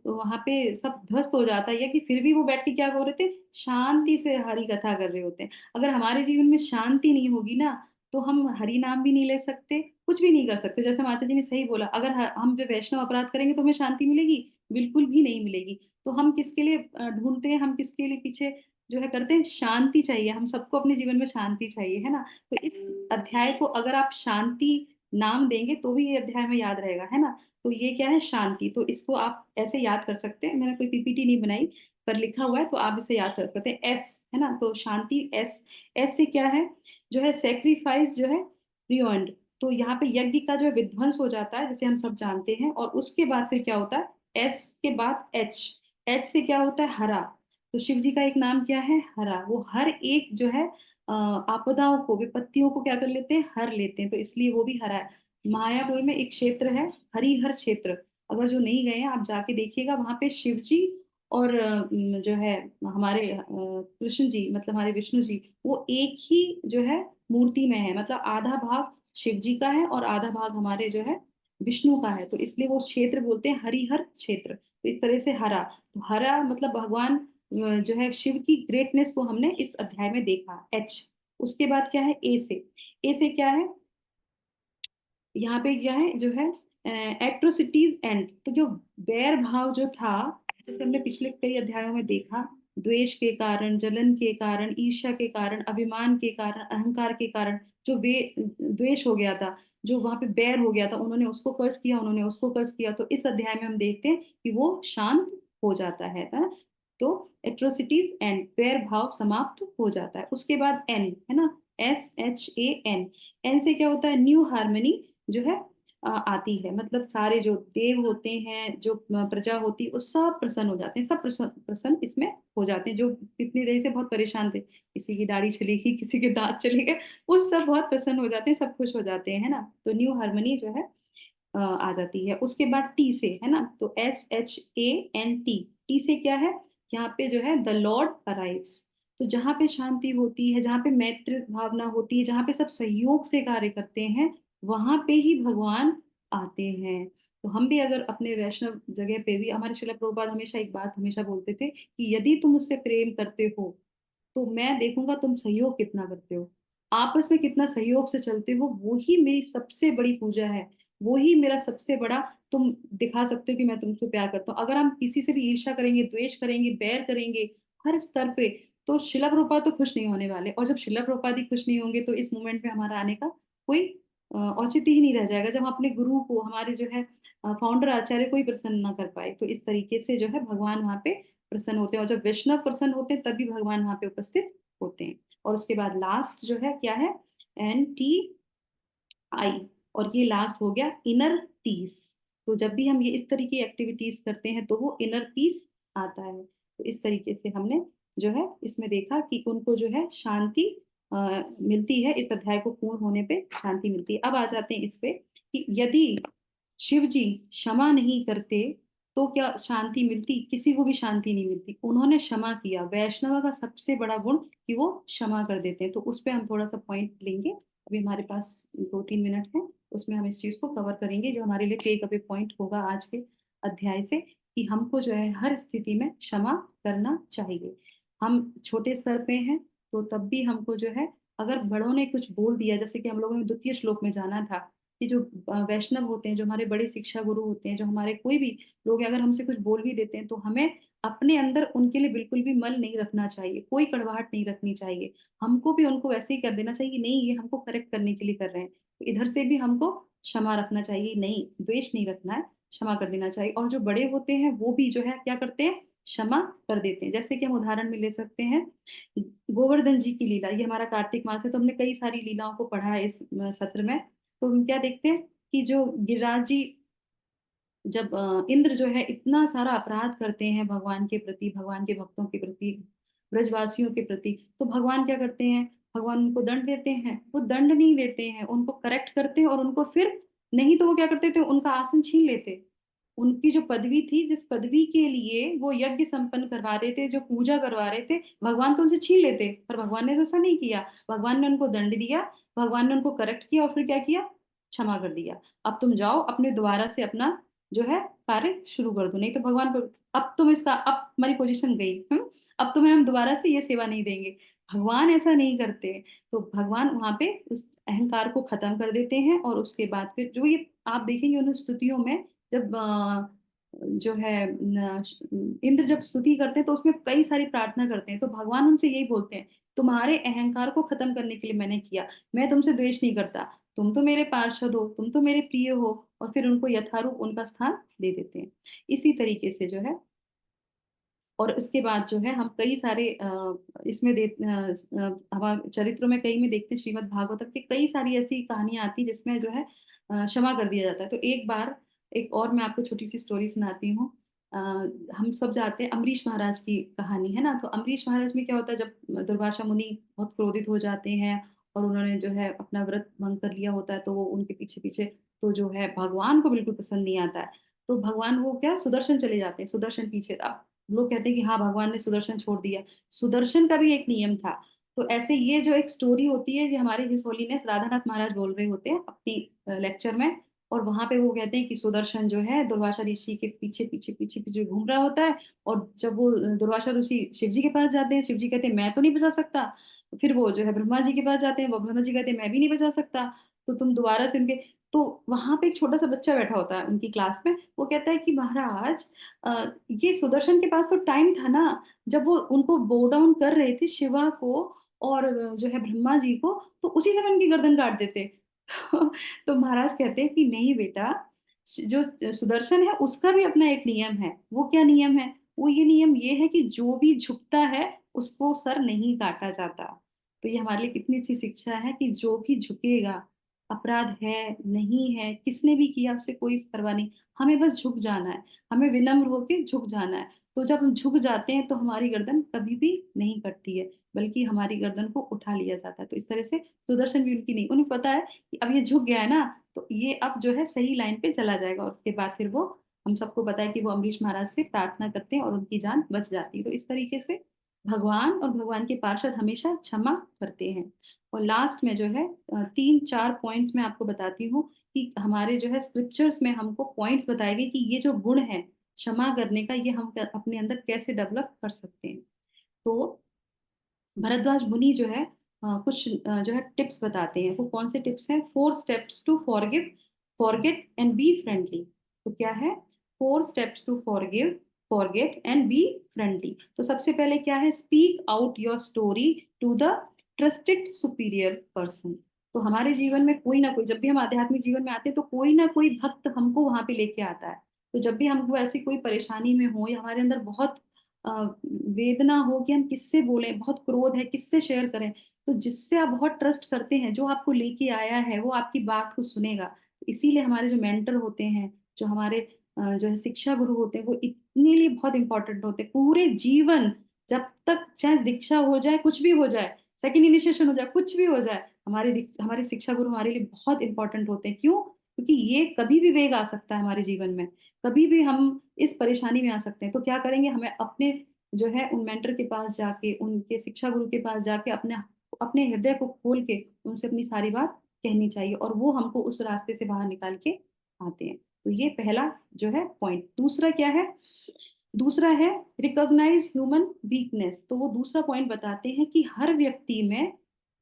वहां पे सब ध्वस्त हो जाता है कि फिर भी वो बैठ के क्या बोल रहे थे, शांति से हरि कथा कर रहे होते हैं। अगर हमारे जीवन में शांति नहीं होगी ना, तो हम हरि नाम भी नहीं ले सकते, कुछ भी नहीं कर सकते। जैसे माता जी ने सही बोला, अगर हम जो वैष्णव अपराध करेंगे तो हमें शांति मिलेगी? बिल्कुल भी नहीं मिलेगी। तो हम किसके लिए ढूंढते हैं, हम किसके लिए पीछे जो है करते हैं? शांति चाहिए, हम सबको अपने जीवन में शांति चाहिए, है ना। तो इस अध्याय को अगर आप शांति नाम देंगे तो भी ये अध्याय में याद रहेगा, है ना। तो ये क्या है? शांति। तो इसको आप ऐसे याद कर सकते हैं, मैंने कोई पीपीटी नहीं बनाई, पर लिखा हुआ है तो आप इसे याद कर सकते हैं। एस, है ना, तो शांति एस। एस से क्या है? जो है सेक्रीफाइस जो है रियोन्ड। तो यहाँ पे यज्ञ का जो विध्वंस हो जाता है, जैसे हम सब जानते हैं, और उसके बाद फिर क्या होता है? एस के बाद एच। एच से क्या होता है? हरा। तो शिव जी का एक नाम क्या है? हरा। वो हर एक जो है आपदाओं को, विपत्तियों को क्या कर लेते हैं? हर लेते हैं, तो इसलिए वो भी हरा है। मायापुर में एक क्षेत्र है, हरिहर क्षेत्र। अगर जो नहीं गए हैं आप जाके देखिएगा, वहां पे शिव जी और जो है हमारे कृष्ण जी, मतलब हमारे विष्णु जी, वो एक ही जो है मूर्ति में है। मतलब आधा भाग शिव जी का है और आधा भाग हमारे जो है विष्णु का है। तो इसलिए वो क्षेत्र बोलते हैं हरिहर क्षेत्र। तो इस तरह से हरा, तो हरा मतलब भगवान जो है शिव की ग्रेटनेस को हमने इस अध्याय में देखा। एच। उसके बाद क्या है? ए से। ए से क्या है? यहाँ पे क्या है जो है? Atrocities and. तो जो बैर भाव जो था, जैसे हमने पिछले कई अध्यायों में देखा, द्वेष के कारण, जलन के कारण, ईर्ष्या के कारण, अभिमान के कारण, अहंकार के कारण जो वे द्वेष हो गया था, जो वहां पे बैर हो गया था, उन्होंने उसको कर्ज किया, उन्होंने उसको कर्ज किया, तो इस अध्याय में हम देखते हैं कि वो शांत हो जाता है ना? तो एट्रोसिटीज एंड, बैर भाव समाप्त हो जाता है। उसके बाद एन, है ना, SHAN। एन से क्या होता है? न्यू हार्मनी जो है आती है। मतलब सारे जो देव होते हैं, जो प्रजा होती है, वो सब प्रसन्न हो जाते हैं, सब प्रसन्न प्रसन्न इसमें हो जाते हैं। जो इतनी देर से बहुत परेशान थे, किसी की दाढ़ी चली गई, किसी के दांत चले गए, वो सब बहुत प्रसन्न हो जाते हैं, सब खुश हो जाते हैं, है ना। तो न्यू हार्मनी जो है आ जाती है। उसके बाद टी से, है ना, तो SHANT। टी से क्या है? यहाँ पे जो है द लॉर्ड अराइव्स। तो जहाँ पे शांति होती है, जहाँ पे मैत्री भावना होती है, जहाँ पे सब सहयोग से कार्य करते हैं, वहां पे ही भगवान आते हैं। तो हम भी अगर अपने वैष्णव जगह पे भी, हमारे शिला प्रभुपाद हमेशा एक बात हमेशा बोलते थे कि यदि तुम उससे प्रेम करते हो तो मैं देखूंगा तुम सहयोग कितना करते हो, आपस में कितना सहयोग से चलते हो। वो ही मेरी सबसे बड़ी पूजा है, वो ही मेरा सबसे बड़ा, तुम दिखा सकते हो कि मैं तुमसे प्यार करता हूँ। अगर हम किसी से भी ईर्ष्या करेंगे, द्वेष करेंगे, बैर करेंगे हर स्तर पे, तो शिला प्रभुपाद तो खुश नहीं होने वाले। और जब शिला प्रभुपाद ही खुश नहीं होंगे तो इस मोमेंट में हमारा आने का कोई औचित्य ही नहीं रह जाएगा, जब हम अपने गुरु को, हमारे जो है फाउंडर आचार्य को ही प्रसन्न ना कर पाए। तो इस तरीके से जो है भगवान वहां पे प्रसन्न होते हैं, और जब वैष्णव प्रसन्न होते हैं तभी भगवान वहां पे उपस्थित होते हैं। और उसके बाद लास्ट जो है क्या है? NTI। और ये लास्ट हो गया इनर पीस। तो जब भी हम ये इस तरीके की एक्टिविटीज करते हैं तो वो इनर पीस आता है। तो इस तरीके से हमने जो है इसमें देखा कि उनको जो है शांति मिलती है, इस अध्याय को पूर्ण होने पे शांति मिलती है। अब आ जाते हैं इस पे कि यदि शिव जी क्षमा नहीं करते तो क्या शांति मिलती? किसी को भी शांति नहीं मिलती। उन्होंने क्षमा किया। वैष्णव का सबसे बड़ा गुण कि वो क्षमा कर देते हैं। तो उस पे हम थोड़ा सा पॉइंट लेंगे, अभी हमारे पास 2-3 मिनट है, उसमें हम इस चीज को कवर करेंगे, जो हमारे लिए टेक अवे पॉइंट होगा आज के अध्याय से, कि हमको जो है हर स्थिति में क्षमा करना चाहिए। हम छोटे स्तर पे हैं तो तब भी हमको जो है, अगर बड़ों ने कुछ बोल दिया, जैसे कि हम लोगों ने द्वितीय श्लोक में जाना था कि जो वैष्णव होते हैं, जो हमारे बड़े शिक्षा गुरु होते हैं, जो हमारे कोई भी लोग अगर हमसे कुछ बोल भी देते हैं, तो हमें अपने अंदर उनके लिए बिल्कुल भी मल नहीं रखना चाहिए, कोई कड़वाहट नहीं रखनी चाहिए। हमको भी उनको वैसे ही कर देना चाहिए कि नहीं, ये हमको करेक्ट करने के लिए कर रहे हैं, तो इधर से भी हमको क्षमा रखना चाहिए, नहीं द्वेष नहीं रखना है, क्षमा कर देना चाहिए। और जो बड़े होते हैं वो भी जो है क्या करते हैं? क्षमा कर देते हैं। जैसे कि हम उदाहरण में ले सकते हैं गोवर्धन जी की लीला। ये हमारा कार्तिक मास है तो हमने कई सारी लीलाओं को पढ़ा है इस सत्र में। तो हम क्या देखते हैं कि जो गिरिराज जी, जब इंद्र जो है इतना सारा अपराध करते हैं भगवान के प्रति, भगवान के भक्तों के प्रति, ब्रजवासियों के प्रति, तो भगवान क्या करते हैं? भगवान उनको दंड देते हैं? वो दंड नहीं देते हैं, उनको करेक्ट करते हैं, और उनको फिर, नहीं तो वो क्या करते थे? उनका आसन छीन लेते। उनकी जो पदवी थी, जिस पदवी के लिए वो यज्ञ संपन्न करवा रहे थे, जो पूजा करवा रहे थे, भगवान तो उनसे छीन लेते, पर भगवान ने तो ऐसा नहीं किया। भगवान ने उनको दंड दिया, भगवान ने उनको करेक्ट किया, और फिर क्या किया? क्षमा कर दिया। अब तुम जाओ अपने दोबारा से अपना जो है कार्य शुरू कर दो, नहीं तो भगवान को अब तुम इसका अब हमारी पोजीशन गई, अब तुम्हें हम दोबारा से ये सेवा नहीं देंगे। भगवान ऐसा नहीं करते। तो भगवान वहां पे उस अहंकार को खत्म कर देते हैं, और उसके बाद फिर जो ये आप देखेंगे उन स्तुतियों में, जब जो है इंद्र जब स्तुति करते हैं तो उसमें कई सारी प्रार्थना करते हैं, तो भगवान उनसे यही बोलते हैं, तुम्हारे अहंकार को खत्म करने के लिए मैंने किया, मैं तुमसे द्वेष नहीं करता, तुम तो मेरे पार्षद हो, तुम तो मेरे प्रिय हो। और फिर उनको यथारूप उनका स्थान दे देते हैं। इसी तरीके से जो है, और उसके बाद जो है हम कई सारे इसमें हमारे चरित्रों में कई में देखते हैं, श्रीमद् भागवतम की कई सारी ऐसी कहानियां आती जिसमें जो है क्षमा कर दिया जाता है। तो एक बार एक और मैं आपको छोटी सी स्टोरी सुनाती हूँ। अ, हम सब जानते हैं अम्बरीश महाराज की कहानी है ना। तो अम्बरीश महाराज में क्या होता है, जब दुर्वासा मुनि बहुत क्रोधित हो जाते हैं और उन्होंने जो है अपना व्रत भंग कर लिया होता है, तो वो उनके पीछे पीछे, तो जो है भगवान को बिल्कुल पसंद नहीं आता है। तो भगवान वो क्या सुदर्शन चले जाते हैं, सुदर्शन पीछे। अब लोग कहते हैं कि हाँ भगवान ने सुदर्शन छोड़ दिया, सुदर्शन का भी एक नियम था। तो ऐसे ये जो एक स्टोरी होती है, ये हमारे हिज होलीनेस राधानाथ महाराज बोल रहे होते हैं अपनी लेक्चर में। और वहां पे वो कहते हैं कि सुदर्शन जो है दुर्वासा ऋषि के पीछे पीछे पीछे पीछे घूम रहा होता है। और जब वो दुर्वासा ऋषि शिव जी के पास जाते हैं, शिव जी कहते हैं मैं तो नहीं बचा सकता। फिर वो जो है ब्रह्मा जी के पास जाते हैं, वो ब्रह्मा जी कहते हैं मैं भी नहीं बचा सकता। तो तुम दोबारा से उनके, तो वहां पे एक छोटा सा बच्चा बैठा होता है उनकी क्लास में, वो कहता है कि महाराज ये सुदर्शन के पास तो टाइम था ना, जब वो उनको बो डाउन कर रहे थे शिवा को और जो है ब्रह्मा जी को, तो उसी समय उनकी गर्दन काट देते। तो महाराज कहते हैं कि नहीं बेटा, जो सुदर्शन है उसका भी अपना एक नियम है। वो क्या नियम है? वो ये नियम ये है कि जो भी झुकता है उसको सर नहीं काटा जाता। तो ये हमारे लिए कितनी अच्छी शिक्षा है कि जो भी झुकेगा, अपराध है नहीं है किसने भी किया उससे कोई परवाह नहीं, हमें बस झुक जाना है, हमें विनम्र होकर झुक जाना है। तो जब हम झुक जाते हैं तो हमारी गर्दन कभी भी नहीं कटती है, बल्कि हमारी गर्दन को उठा लिया जाता है। तो इस तरह से सुदर्शन भी उनकी नहीं, उन्हें पता है कि अब ये झुक गया है ना, तो ये अब जो है सही लाइन पे चला जाएगा। और उसके बाद फिर वो, हम सबको पता है कि वो अम्बरीश महाराज से प्रार्थना करते हैं और उनकी जान बच जाती है। तो इस तरीके से भगवान और भगवान के पार्षद हमेशा क्षमा करते हैं। और लास्ट में जो है 3-4 पॉइंट्स मैं आपको बताती हूँ कि हमारे जो है स्क्रिप्चर्स में हमको पॉइंट्स बताए गए कि ये जो गुण है क्षमा करने का, ये हम अपने अंदर कैसे डेवलप कर सकते हैं। तो भरद्वाज मुनि जो है कुछ जो है टिप्स बताते हैं। वो कौन से टिप्स हैं? 4 steps to forgive, forget and be friendly. तो क्या है? 4 steps to forgive, forget and be friendly. तो सबसे पहले क्या है? Speak out your story to the trusted superior person. तो हमारे जीवन में कोई ना कोई, जब भी हम आध्यात्मिक जीवन में आते हैं तो कोई ना कोई भक्त हमको वहां पे लेके आता है। तो जब भी हमको ऐसी कोई परेशानी में हो या हमारे अंदर बहुत अ, वेदना हो कि हम किससे बोलें, बहुत क्रोध है किससे शेयर करें, तो जिससे आप बहुत ट्रस्ट करते हैं, जो आपको लेके आया है वो आपकी बात को सुनेगा। इसीलिए हमारे जो मेंटर होते हैं, जो हमारे जो है शिक्षा गुरु होते हैं, वो इतने लिए बहुत इंपॉर्टेंट होते हैं पूरे जीवन। जब तक चाहे दीक्षा हो जाए, कुछ भी हो जाए, सेकंड इनिशिएशन हो जाए, कुछ भी हो जाए, हमारे शिक्षा गुरु हमारे लिए बहुत इंपॉर्टेंट होते हैं। क्यों? क्योंकि ये कभी भी वेग आ सकता है हमारे जीवन में, कभी भी हम इस परेशानी में आ सकते हैं। तो क्या करेंगे? हमें अपने जो है उन मेंटर के पास जाके, उनके शिक्षा गुरु के पास जाके अपने अपने हृदय को खोल के उनसे अपनी सारी बात कहनी चाहिए, और वो हमको उस रास्ते से बाहर निकाल के आते हैं। तो ये पहला जो है पॉइंट। दूसरा क्या है? दूसरा है रिकॉग्नाइज ह्यूमन वीकनेस। तो वो दूसरा पॉइंट बताते हैं कि हर व्यक्ति में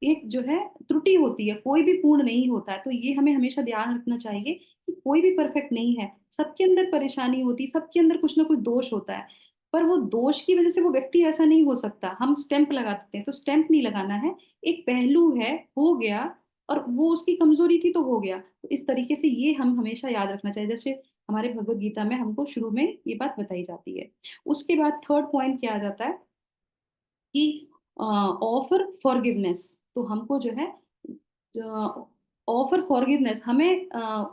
एक जो है त्रुटि होती है, कोई भी पूर्ण नहीं होता है। तो ये हमें हमेशा ध्यान रखना चाहिए कि कोई भी परफेक्ट नहीं है, सबके अंदर परेशानी होती, सबके अंदर कुछ ना कुछ दोष होता है। पर वो दोष की वजह से वो व्यक्ति ऐसा नहीं हो सकता। हम स्टैंप लगा देते हैं, तो स्टैंप नहीं लगाना है। एक पहलू है, हो गया, और वो उसकी कमजोरी थी तो हो गया। तो इस तरीके से ये हम हमेशा याद रखना चाहिए। जैसे हमारे भगवत गीता में हमको शुरू में ये बात बताई जाती है। उसके बाद थर्ड पॉइंट क्या आ जाता है कि ऑफर फॉरगिवनेस। तो हमको जो है ऑफर फॉरगिवनेस, हमें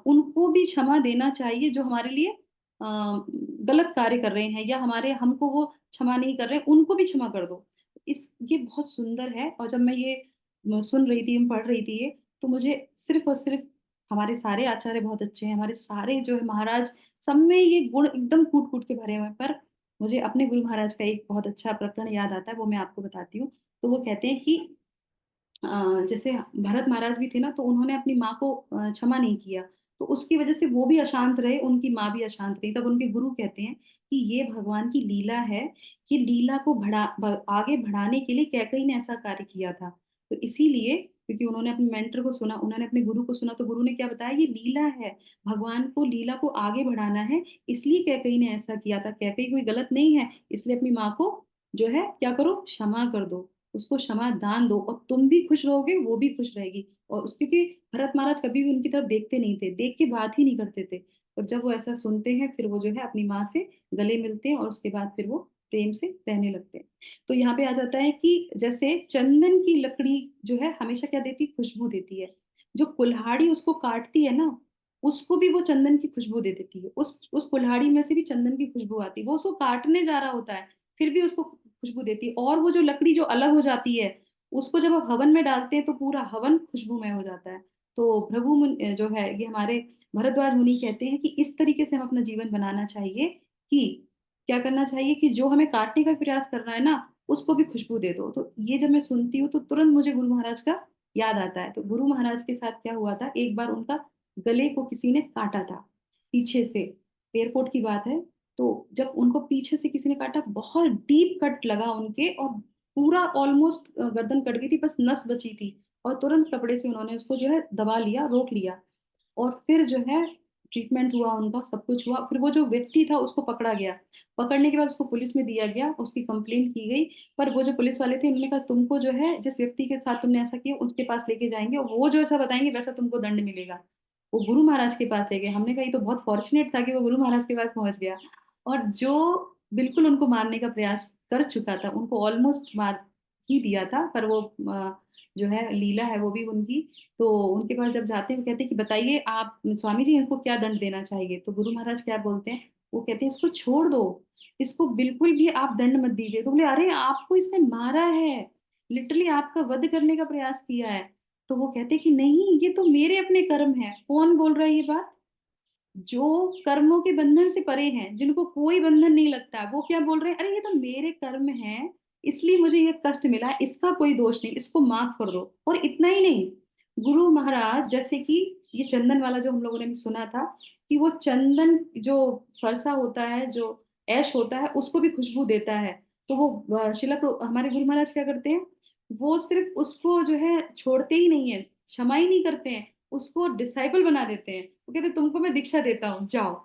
उनको भी क्षमा देना चाहिए जो हमारे लिए गलत कार्य कर रहे हैं, या हमारे हमको वो क्षमा नहीं कर रहे हैं, उनको भी क्षमा कर दो। इस ये बहुत सुंदर है। और जब मैं ये सुन रही थी, पढ़ रही थी ये, तो मुझे सिर्फ और सिर्फ, हमारे सारे आचार्य बहुत अच्छे हैं, हमारे सारे जो है महाराज, सब में ये गुण एकदम कूट कूट के भरे हुए हैं। पर मुझे अपने गुरु महाराज का एक बहुत अच्छा प्रकरण याद आता है, वो मैं आपको बताती हूँ। तो वो कहते हैं कि जैसे भरत महाराज भी थे ना, तो उन्होंने अपनी माँ को क्षमा नहीं किया, तो उसकी वजह से वो भी अशांत रहे, उनकी माँ भी अशांत रही। तब उनके गुरु कहते हैं कि ये भगवान की लीला है, ये लीला को आगे बढ़ाने के लिए कैकेयी ने ऐसा कार्य किया था। तो इसीलिए क्योंकि उन्होंने अपने मेंटर को सुना, उन्होंने अपने गुरु को सुना, तो गुरु ने क्या बताया, ये लीला है, भगवान को लीला को आगे बढ़ाना है, इसलिए कैकेयी ने ऐसा किया था। कैकेयी कोई गलत नहीं है, इसलिए अपनी माँ को जो है क्या करो, क्षमा कर दो। उसको क्षमा दान दो और तुम भी खुश रहोगे, वो भी खुश रहेगी। और उस क्योंकि भरत महाराज कभी भी उनकी तरफ देखते नहीं थे, देख के बात ही नहीं करते थे। और जब वो ऐसा सुनते हैं, फिर वो जो है अपनी माँ से गले मिलते हैं और उसके बाद फिर वो प्रेम से रहने लगते हैं। तो यहाँ पे आ जाता है कि जैसे चंदन की लकड़ी जो है हमेशा क्या देती है? खुशबू देती है। जो कुल्हाड़ी उसको काटती है ना, उसको भी वो चंदन की खुशबू दे देती है। उस कुल्हाड़ी में से भी चंदन की खुशबू आती है। वो उसको काटने जा रहा होता है, फिर भी उसको खुशबू देती है। और वो जो लकड़ी जो अलग हो जाती है, उसको जब आप हवन में डालते हैं तो पूरा हवन खुशबूमय हो जाता है। तो जो है ये हमारे भरद्वाज मुनि कहते हैं कि इस तरीके से हम अपना जीवन बनाना चाहिए कि क्या करना चाहिए कि जो हमें काटने का प्रयास कर रहा है ना, उसको भी खुशबू दे दो। तो ये जब मैं सुनती हूँ तो तुरंत मुझे गुरु महाराज का याद आता है। तो गुरु महाराज के साथ क्या हुआ था, एक बार उनका गले को किसी ने काटा था पीछे से, एयरपोर्ट की बात है। तो जब उनको पीछे से किसी ने काटा, बहुत डीप कट लगा उनके और पूरा ऑलमोस्ट गर्दन कट गई थी, बस नस बची थी। और तुरंत कपड़े से उन्होंने उसको जो है दबा लिया, रोक लिया। और फिर जो है ट्रीटमेंट हुआ उनका, सब कुछ हुआ। फिर वो जो व्यक्ति था उसको पकड़ा गया। पकड़ने के बाद उसको पुलिस में दिया गया, उसकी कंप्लेंट की गई। पर वो जो पुलिस वाले थे उन्होंने कहा तुमको जो है जिस व्यक्ति के साथ तुमने ऐसा किया उसके पास लेके जाएंगे और वो जो ऐसा बताएंगे वैसा तुमको दंड मिलेगा। वो गुरु महाराज के पास ले गए। हमने कहा ये तो बहुत फॉर्चुनेट था कि वो गुरु महाराज के पास पहुंच गया। और जो बिल्कुल उनको मारने का प्रयास कर चुका था, उनको ऑलमोस्ट मार ही दिया था, पर वो जो है लीला है वो भी उनकी। तो उनके पास जब जाते हैं वो कहते हैं कि बताइए आप स्वामी जी, इनको क्या दंड देना चाहिए? तो गुरु महाराज क्या बोलते हैं, वो कहते हैं इसको छोड़ दो, इसको बिल्कुल भी आप दंड मत दीजिए। तो बोले अरे आपको इसने मारा है, लिटरली आपका वध करने का प्रयास किया है। तो वो कहते हैं कि नहीं, ये तो मेरे अपने कर्म है। कौन बोल रहा है ये बात? जो कर्मों के बंधन से परे हैं, जिनको कोई बंधन नहीं लगता, वो क्या बोल रहे हैं, अरे ये तो मेरे कर्म हैं, इसलिए मुझे ये कष्ट मिला है, इसका कोई दोष नहीं, इसको माफ कर दो। और इतना ही नहीं, गुरु महाराज जैसे कि ये चंदन वाला जो हम लोगों ने भी सुना था कि वो चंदन जो फरसा होता है, जो ऐश होता है, उसको भी खुशबू देता है। तो वो हमारे गुरु महाराज क्या करते हैं, वो सिर्फ उसको जो है छोड़ते ही नहीं है, क्षमा ही नहीं करते हैं, उसको डिसाइपल बना देते हैं। वो कहते तुमको मैं दीक्षा देता हूँ, जाओ।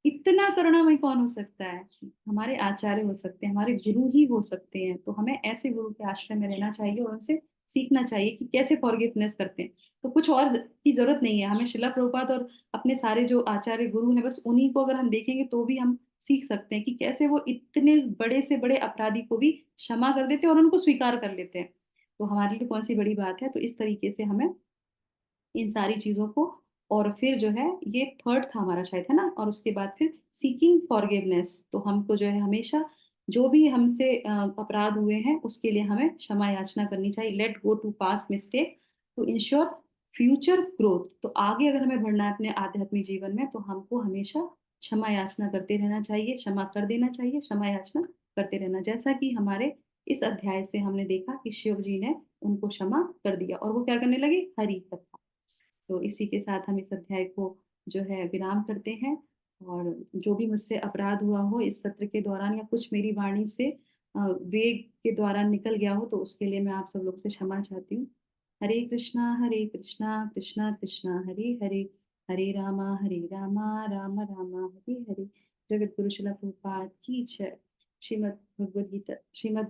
इतना करुणामय कौन हो सकता है? हमारे आचार्य हो सकते हैं, हमारे गुरु ही हो सकते हैं। तो हमें ऐसे गुरु के आश्रय में रहना चाहिए और उनसे सीखना चाहिए कि कैसे फॉरगिवनेस करते हैं। तो कुछ और की जरूरत नहीं है, हमें शिला प्रभुपाद और अपने सारे जो आचार्य गुरु हैं, बस उन्हीं को अगर हम देखेंगे तो भी हम सीख सकते हैं कि कैसे वो इतने बड़े से बड़े अपराधी को भी क्षमा कर देते हैं और उनको स्वीकार कर लेते हैं। तो हमारे लिए कौन सी बड़ी बात है? तो इस तरीके से हमें इन सारी चीजों को, और फिर जो है ये थर्ड था हमारा शायद, है ना? और उसके बाद फिर सीकिंग फॉरगिवनेस। तो हमको जो है हमेशा जो भी हमसे अपराध हुए हैं उसके लिए हमें क्षमा याचना करनी चाहिए। Let go to past mistake to ensure future growth. तो आगे अगर हमें बढ़ना है अपने आध्यात्मिक जीवन में, तो हमको हमेशा क्षमा याचना करते रहना चाहिए, क्षमा कर देना चाहिए, क्षमा याचना करते रहना। जैसा कि हमारे इस अध्याय से हमने देखा कि शिव जी ने उनको क्षमा कर दिया और वो क्या करने लगे, हरि कथा। तो इसी के साथ हम इस अध्याय को जो है विराम करते हैं। और जो भी मुझसे अपराध हुआ हो इस सत्र के दौरान, या कुछ मेरी वाणी से वेग के द्वारा निकल गया हो, तो उसके लिए मैं आप सब लोग से क्षमा चाहती हूँ। हरे कृष्णा कृष्णा कृष्णा हरे हरे, हरे रामा राम राम हरे हरे। जगत गुरु शिला प्रभुपाद की जय। श्रीमद् भगवद गीता, श्रीमद्